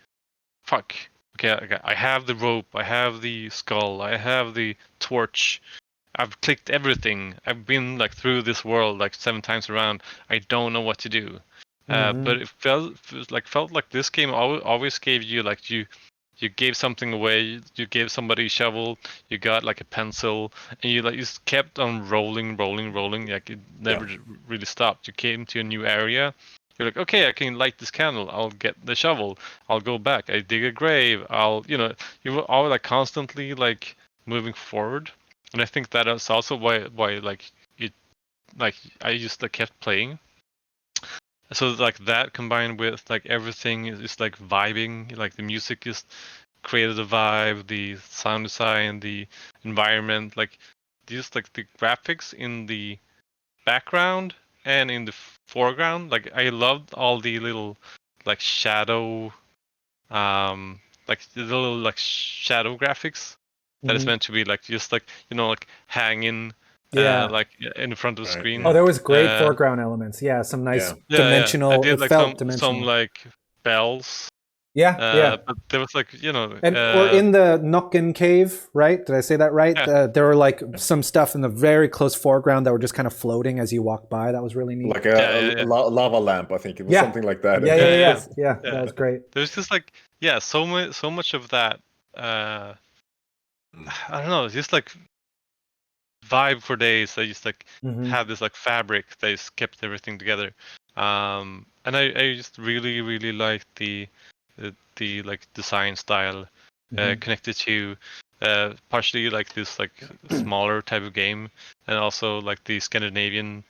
fuck, okay, I have the rope, I have the skull, I have the torch, I've clicked everything, I've been through this world 7 times around, I don't know what to do. But it felt like this game always gave you you gave something away, you gave somebody a shovel, you got a pencil, and you just kept on rolling. It never really stopped. You came to a new area, you're like, okay, I can light this candle, I'll get the shovel, I'll go back, I dig a grave, you were all constantly moving forward. And I think that is also why it I just kept playing. So that combined with everything is vibing, the music just created a vibe, the sound design, the environment, just the graphics in the background and in the foreground. I loved all the little shadow the little shadow graphics that is meant to be just hanging in front of the screen. Oh, there was great foreground elements. Yeah, some nice dimensional. I did it felt some dimensional. bells. Yeah. But there was and or in the Nokken cave, right? Did I say that right? Yeah. There were some stuff in the very close foreground that were just kind of floating as you walk by. That was really neat. Like a lava lamp, I think it was something like that. Yeah. That was great. There's just so much of that I don't know, it's just like vibe for days. I just like have this like fabric that just kept everything together. And I just really like the like design style connected to partially like this like smaller type of game, and also like the Scandinavian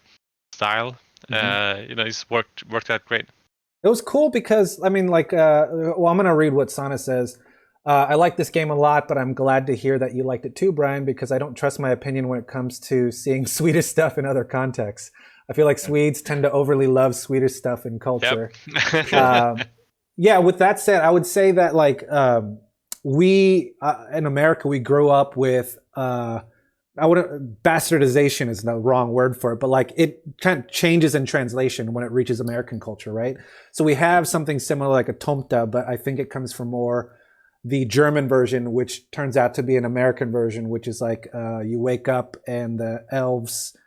style. It's worked out great. It was cool because I mean, like, well, I'm gonna read what Sana says. I like this game a lot, but I'm glad to hear that you liked it too, Brian, because I don't trust my opinion when it comes to seeing Swedish stuff in other contexts. I feel like Swedes tend to overly love Swedish stuff in culture. Yep. Yeah, with that said, I would say that like we in America, we grew up with I wouldn't, bastardization is the wrong word for it, but like it kind of changes in translation when it reaches American culture, right? So we have something similar like a tomta, but I think it comes from more the German version, which turns out to be an American version, which is like you wake up and the elves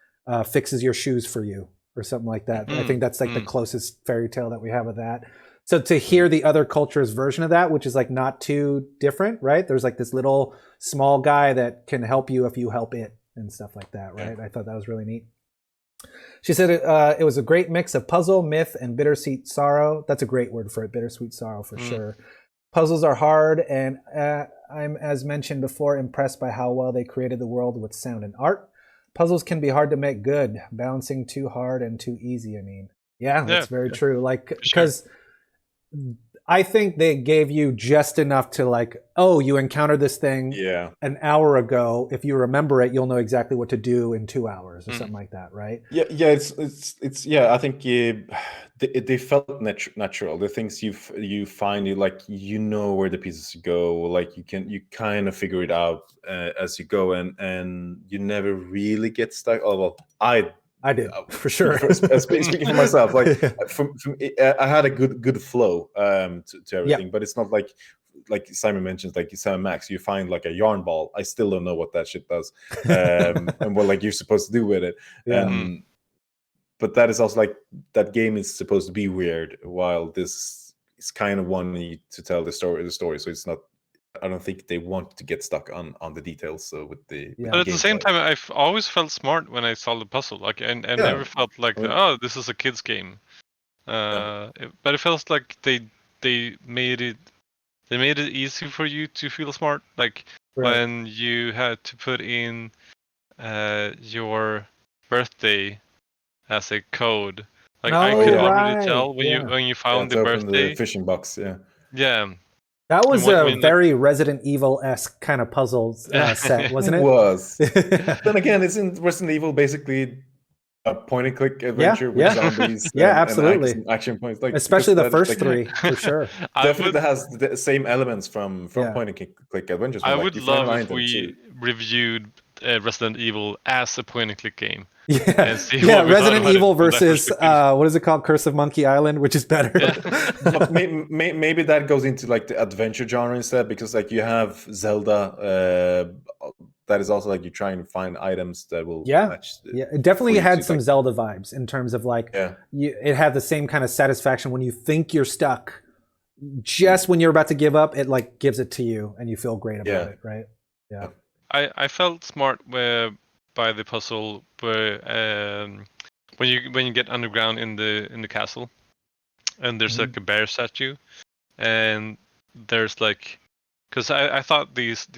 fixes your shoes for you or something like that. I think that's like the closest fairy tale that we have of that. So to hear the other culture's version of that, which is like not too different, right? There's like this little small guy that can help you if you help it and stuff like that, right? I thought that was really neat. She said it was a great mix of puzzle, myth, and bittersweet sorrow. That's a great word for it, bittersweet sorrow for sure. Puzzles are hard, and I'm, as mentioned before, impressed by how well they created the world with sound and art. Puzzles can be hard to make good, balancing too hard and too easy, I mean. Yeah, that's very true. Like, because I think they gave you just enough to like, oh, you encountered this thing an hour ago. If you remember it, you'll know exactly what to do in 2 hours or something like that, right? Yeah. It's. Yeah, I think they felt natural. The things you find, you know where the pieces go. Like you kind of figure it out as you go, and you never really get stuck. Oh well, I did for sure. Speaking for myself, like I had a good flow to everything, but it's not like Simon mentions, like Sam Max, you find like a yarn ball. I still don't know what that shit does, and what like you're supposed to do with it. But that is also like that game is supposed to be weird, while this is kind of wanting to tell the story. So it's not. I don't think they want to get stuck on the details. So with the but at the same time, I've always felt smart when I solved the puzzle. Like, and never felt like, oh, this is a kid's game. But it feels like they made it easy for you to feel smart. Like when you had to put in your birthday as a code. Like I could already tell when you found the birthday. The fishing box. Yeah. That was a very Resident Evil-esque kind of puzzle set, wasn't it? It was. Then again, it's in Resident Evil, basically a point-and-click adventure with zombies. Absolutely. And action points, like especially the first three, for sure. Definitely has the same elements from point-and-click adventures. I would love if we reviewed Resident Evil as a point-and-click game. Resident Evil versus what is it called, Curse of Monkey Island, which is better. But maybe that goes into like the adventure genre instead, because like you have Zelda, that is also like you're trying to find items that will match. It definitely had some Zelda vibes in terms of like it had the same kind of satisfaction when you think you're stuck. Just when you're about to give up, it like gives it to you and you feel great about it, right? Yeah. I felt smart by the puzzle where when you get underground in the castle, and there's like a bear statue, and there's like, because I thought these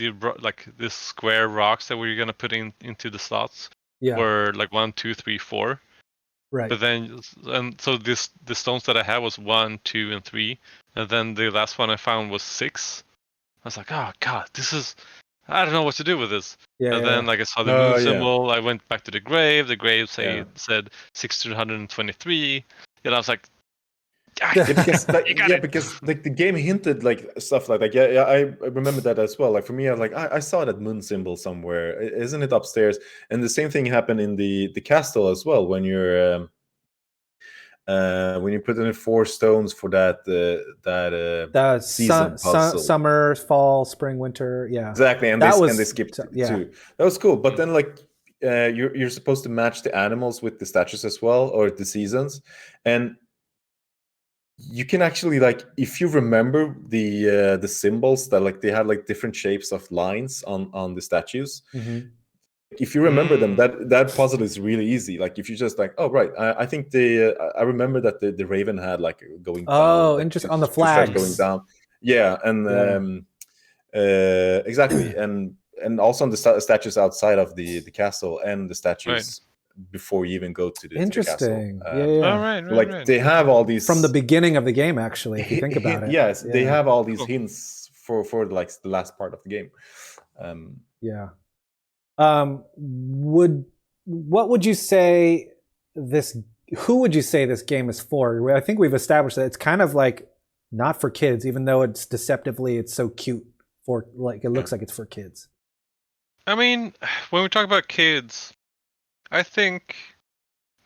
square rocks that we were gonna put into the slots were like 1, 2, 3, 4, right? But then so the stones that I had was 1, 2, and 3, and then the last one I found was 6. I was like, oh god, I don't know what to do with this. Then like I saw the moon symbol, I went back to the grave. The grave said 1623. And I was like, because like the game hinted like stuff like that. I remember that as well. Like for me, I was like, I saw that moon symbol somewhere. Isn't it upstairs? And the same thing happened in the castle as well, when you're when you put in 4 stones for that season puzzle. Summer, fall, spring, winter, exactly. And they skipped 2. That was cool. But then like you're supposed to match the animals with the statues as well, or the seasons, and you can actually, like, if you remember the symbols that, like, they have like different shapes of lines on the statues. Mm-hmm. If you remember them, that puzzle is really easy. Like, if you just like, oh right, I think I remember that the raven had like going down, Oh, like interesting. On the to start going flags. down. Yeah, and exactly, and also on the statues outside of the castle, and the Right. statues before you even go to the castle. Interesting. Yeah. Oh, right, right, Like, right. they have all these From the beginning of the game, actually, if you think about it. yes, they Yeah. have all these Cool. hints for like the last part of the game. Yeah. What would you say this? Who would you say this game is for? I think we've established that it's kind of like not for kids, even though it's deceptively it's so cute. For like it looks like it's for kids. I mean, when we talk about kids, I think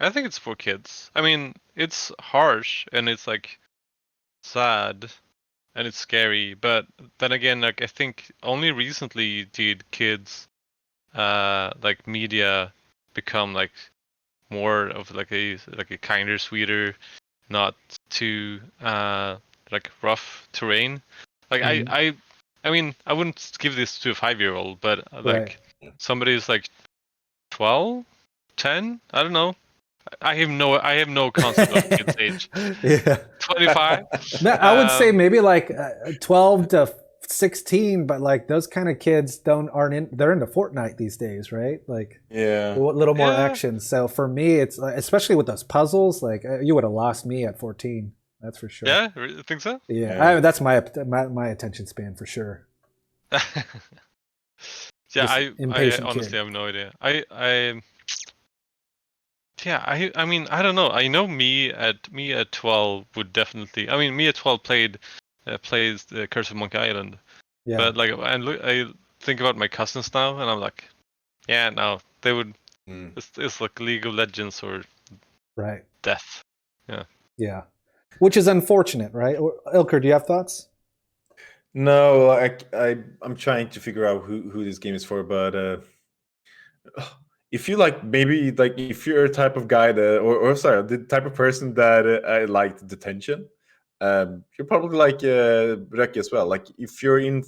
it's for kids. I mean, it's harsh and it's like sad and it's scary, but then again, like I think only recently did kids like media become like more of like a kinder, sweeter, not too like rough terrain. Like Mhm. I mean, I wouldn't give this to a 5-year-old, but Right. like somebody who's like 12, 10, I don't know. I have no concept of kids age. Yeah. 25. No, I would say maybe like 12 to 16, but like those kind of kids they're into Fortnite these days, right? Like Yeah. a little more Yeah. action. So for me, it's especially with those puzzles, like you would have lost me at 14. That's for sure. Yeah, I think so. Yeah. That's my attention span for sure. Yeah, Just I impatient honestly kid. have no idea. Yeah, I mean, I don't know. I know me at 12 would definitely. I mean, me at 12 plays the Curse of Monkey Island. Yeah. But like I think about my cousins now, and I'm like, yeah, no, they would. It's like League of Legends or Right. death. Yeah. Yeah. Which is unfortunate, right? Ilker, do you have thoughts? No, I'm trying to figure out who this game is for, but if you like, maybe like if you're a type of guy that, or sorry, the type of person that I liked detention, you're probably like Röki as well. Like, if you're if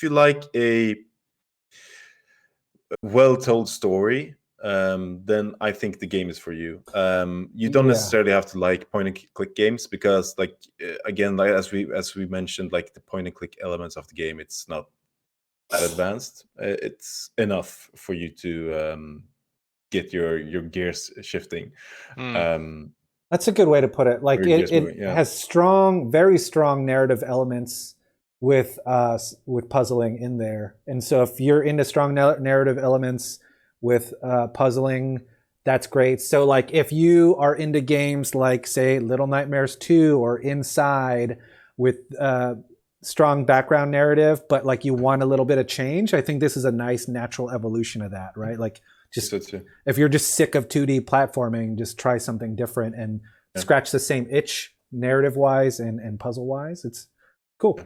you like a well-told story, then I think the game is for you. You don't Yeah. necessarily have to like point and click games, because like again, like as we mentioned, like the point and click elements of the game, it's not that advanced. It's enough for you to get your gears shifting. That's a good way to put it. Like Or your gears it moving. Yeah. has strong, very strong narrative elements with puzzling in there. And so if you're into strong narrative elements with puzzling, that's great. So like if you are into games like say Little Nightmares 2 or Inside with strong background narrative, but like you want a little bit of change, I think this is a nice natural evolution of that, right? Like just if you're just sick of 2D platforming, just try something different and scratch the same itch narrative wise and puzzle wise. It's cool.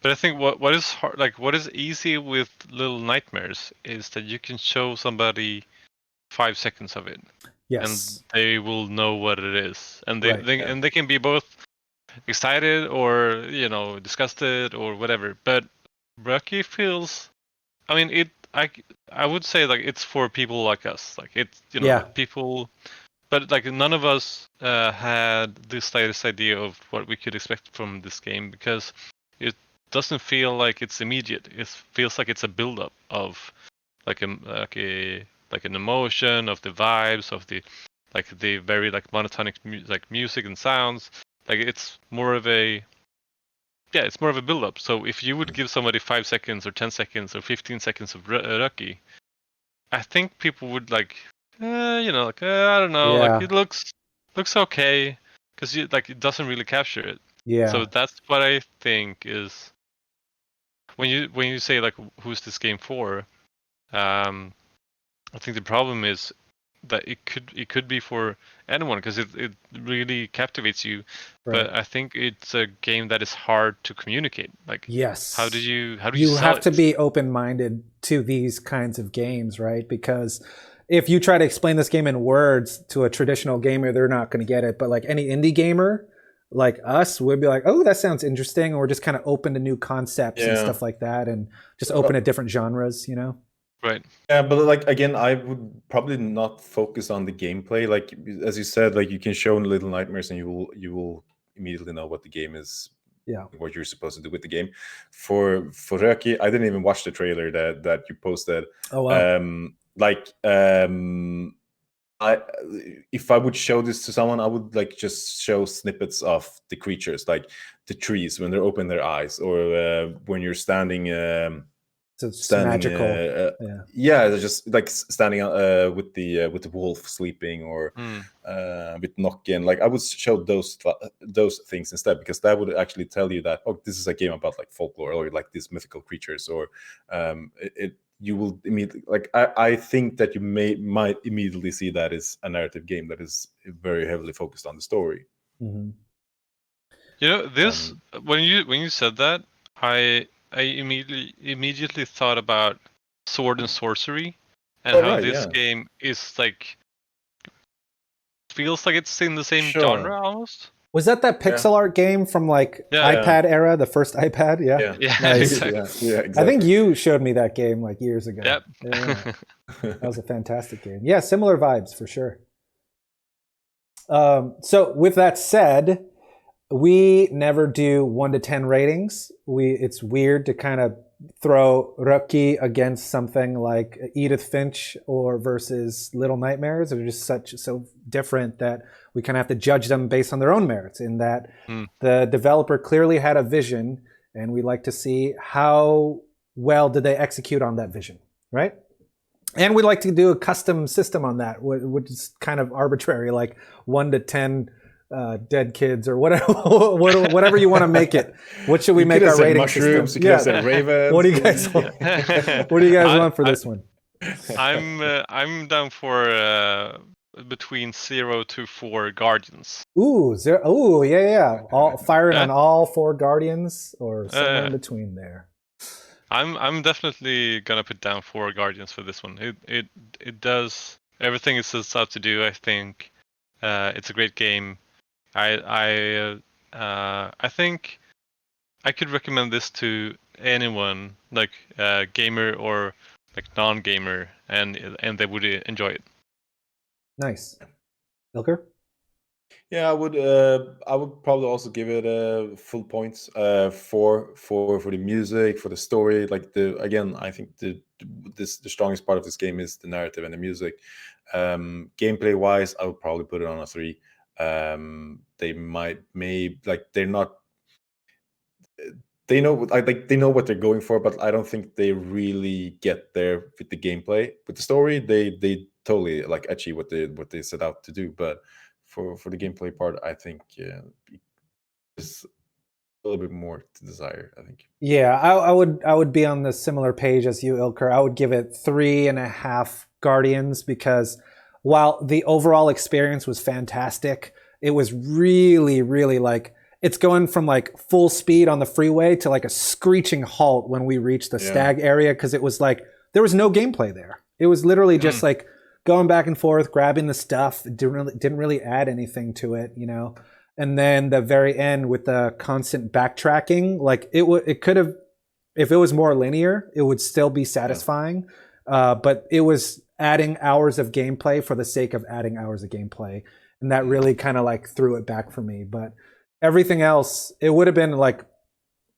But I think what is hard, like what is easy with Little Nightmares is that you can show somebody 5 seconds of it. Yes. And they will know what it is. And they can be both excited or, you know, disgusted or whatever. But Röki feels, I mean, I would say like it's for people like us. Like it's, you know, like people, but like none of us had the slightest idea of what we could expect from this game, because it doesn't feel like it's immediate. It feels like it's a build-up of like an emotion, of the vibes, of the very like monotonic music and sounds. Like it's more of a build-up. So if you would give somebody 5 seconds or 10 seconds or 15 seconds of Röki, I think people would like, you know, like I don't know, like it looks okay, because it doesn't really capture it. Yeah. So that's what I think is when you say like who's this game for, I think the problem is that it could be for anyone, because it really captivates you. Right. But I think it's a game that is hard to communicate. Like, yes, how do you you sell have to be open-minded to these kinds of games, right? Because if you try to explain this game in words to a traditional gamer, they're not going to get it. But like any indie gamer, like us would be like, oh, that sounds interesting, or just kind of open to new concepts and stuff like that, and just open to different genres, Right. Yeah, but like again, I would probably not focus on the gameplay. Like as you said, like you can show Little Nightmares, and you will immediately know what the game is. Yeah, what you're supposed to do with the game. For Röki, I didn't even watch the trailer that you posted. Oh wow. I if I would show this to someone, I would like just show snippets of the creatures, like the trees when they're open their eyes, or when you're standing. So it's Standing, magical. yeah, just like standing with the wolf sleeping, or with Nokken. Like I would show those things instead, because that would actually tell you that, oh, this is a game about like folklore, or like these mythical creatures, or you will immediately, like I think that you might immediately see that as a narrative game that is very heavily focused on the story. Mm-hmm. This when you said that, I immediately thought about Sword and Sorcery, and how this game is like, feels like it's in the same genre almost. Was that pixel art game from like iPad era, the first iPad? Yeah, Nice. exactly. Exactly. I think you showed me that game like years ago. Yep. Yeah. That was a fantastic game. Yeah, similar vibes for sure. So with that said, we never do 1 to 10 ratings. It's weird to kind of throw Röki against something like Edith Finch or versus Little Nightmares. They're just so different that we kind of have to judge them based on their own merits, in that the developer clearly had a vision, and we like to see how well did they execute on that vision, right? And we'd like to do a custom system on that, which is kind of arbitrary, like 1 to 10 dead kids, or whatever you want to make it. What should we make our rating mushrooms, system? Yeah. Ravens. What do you guys want? What do you guys want for this one? I'm down for between 0 to 4 Guardians. Ooh, 0. Ooh, yeah. All firing on all 4 Guardians, or somewhere in between there. I'm definitely gonna put down 4 Guardians for this one. It does everything it sets out to do. I think it's a great game. I think I could recommend this to anyone, like gamer or like non-gamer, and they would enjoy it. Nice. Ilker? Yeah, I would probably also give it full points for the music, for the story. Like I think the strongest part of this game is the narrative and the music. Gameplay wise, I would probably put it on a 3. They know what they're going for, but I don't think they really get there with the gameplay. With the story, they totally like achieve what they set out to do. But for the gameplay part, I think there's a little bit more to desire, I think. Yeah, I would be on the similar page as you, Ilker. I would give it 3.5 Guardians, because while the overall experience was fantastic, it was really, really like, it's going from like full speed on the freeway to like a screeching halt when we reached the stag area, because it was like there was no gameplay there. It was literally just like going back and forth, grabbing the stuff. It didn't really add anything to it, And then the very end with the constant backtracking, like it could have, if it was more linear, it would still be satisfying. But it was adding hours of gameplay for the sake of adding hours of gameplay, and that really kind of like threw it back for me. But everything else, it would have been like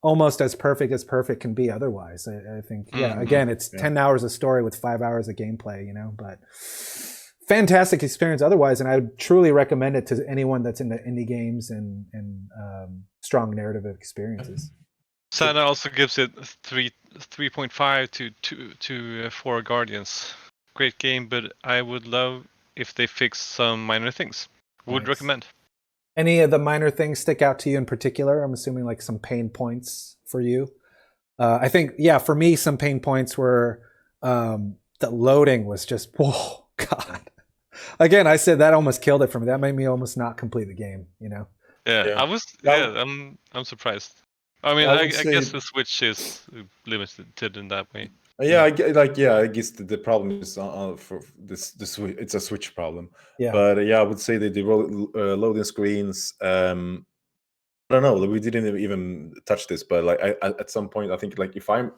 almost as perfect can be otherwise. I think, again, it's 10 hours of story with 5 hours of gameplay, but fantastic experience otherwise. And I would truly recommend it to anyone that's into indie games and strong narrative experiences. Sana also gives it 3.5 to 4 Guardians. Great game, but I would love if they fix some minor things. Would recommend. Any of the minor things stick out to you in particular? I'm assuming like some pain points for you. I think, for me, some pain points were the loading was just, whoa, God. Again, I said that almost killed it for me. That made me almost not complete the game, I was. I'm surprised. I mean, I guess the Switch is limited in that way. I guess the problem is for this it's a Switch problem. Yeah. But I would say that the loading screens, I don't know. We didn't even touch this, but like at some point, I think like if I'm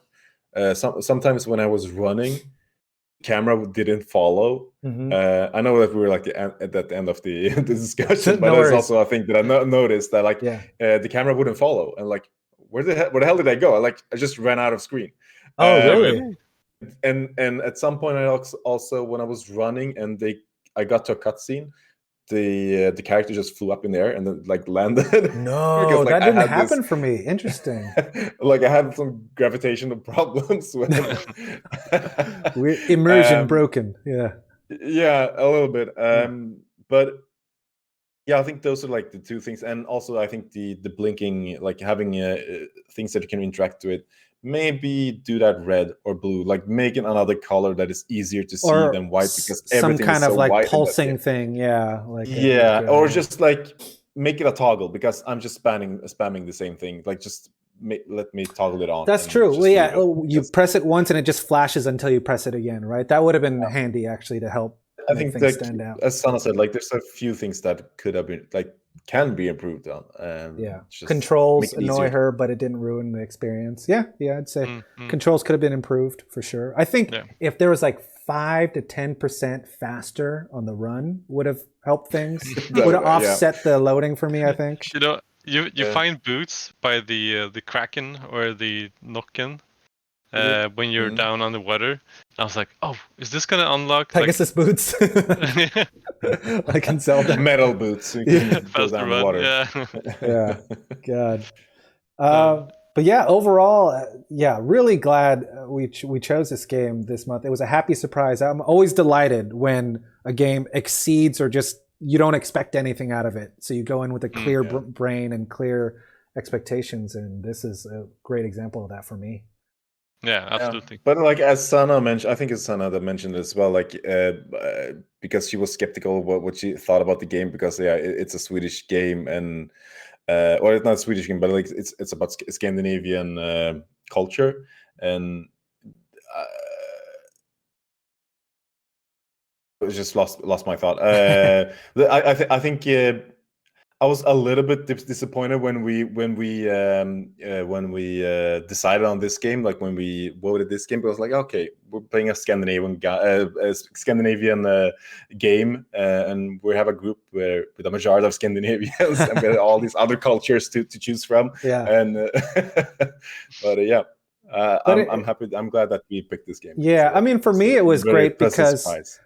sometimes when I was running, camera didn't follow. I know that we were like at the end of the, the discussion, but No there's worries. also a thing that I noticed that like the camera wouldn't follow, and like where the hell did I go? I just ran out of screen. Oh, really? And at some point, I also when I was running and I got to a cutscene, the character just flew up in the air and then like landed. No, because, like, that didn't happen for me. Interesting. Like I had some gravitational problems with immersion broken. Yeah. Yeah, a little bit. But yeah, I think those are like the two things, and also I think the blinking, like having things that you can interact with. Maybe do that red or blue, like making another color that is easier to see than white, because some everything kind is of so like white pulsing thing. Yeah. Or just like make it a toggle, because I'm just spamming the same thing. Like just let me toggle it on. That's true. Well, yeah, you press it once and it just flashes until you press it again, right? That would have been handy actually to help. I think things stand out. As Sana said, like there's a few things that could have been like can be improved on. Controls annoy her, but it didn't ruin the experience. Yeah, I'd say controls could have been improved for sure. I think if there was like 5 to 10% faster on the run, would have helped things. Would have offset the loading for me, I think. You know, you find boots by the Kraken or the Nokken when you're down on the water. I was like, oh, is this gonna unlock Pegasus boots? Like in Zelda. Metal boots. You can go down the water. Yeah. God. But yeah, overall, really glad we chose this game this month. It was a happy surprise. I'm always delighted when a game exceeds or just you don't expect anything out of it. So you go in with a clear brain and clear expectations, and this is a great example of that for me. Yeah, absolutely. But like as Sana mentioned, I think it's Sana that mentioned it as well. Like because she was skeptical of what she thought about the game, because it's a Swedish game, and or it's not a Swedish game, but like it's about Scandinavian culture, and I just lost my thought. I think I was a little bit disappointed when we decided on this game. Like when we voted this game, but I was like, okay, we're playing a Scandinavian game, and we have a group with a majority of Scandinavians, and we have all these other cultures to choose from. Yeah. And I'm happy. I'm glad that we picked this game. Yeah, I mean, for me, it was great because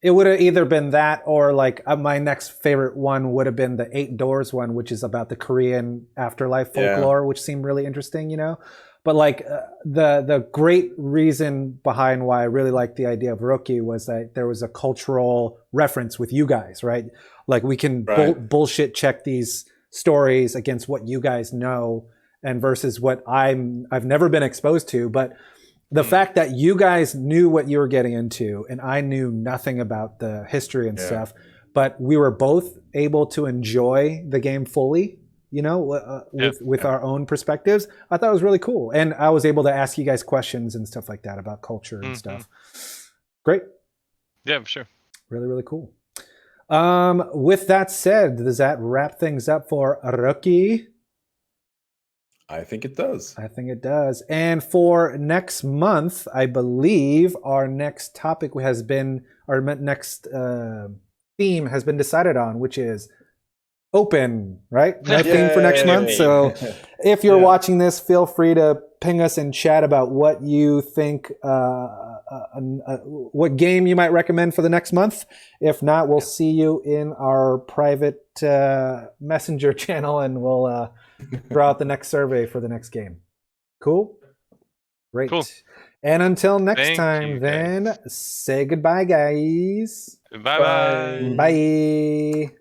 it would have either been that or like my next favorite one would have been the 8 Doors one, which is about the Korean afterlife folklore, which seemed really interesting, But like the great reason behind why I really liked the idea of Röki was that there was a cultural reference with you guys, right? Like we can bullshit check these stories against what you guys know, and versus what I've never been exposed to, but the fact that you guys knew what you were getting into and I knew nothing about the history and stuff, but we were both able to enjoy the game fully, with our own perspectives. I thought it was really cool. And I was able to ask you guys questions and stuff like that about culture and stuff. Great. Yeah, for sure. Really, really cool. With that said, does that wrap things up for Röki? I think it does. I think it does. And for next month, I believe our next topic has been, our next theme has been decided on, which is open, right? No theme for next month. So if you're watching this, feel free to ping us in chat about what you think, what game you might recommend for the next month. If not, we'll see you in our private messenger channel, and we'll throw out the next survey for the next game. Cool? Great. Cool. And until next time, then, say goodbye, guys. Bye-bye. Bye.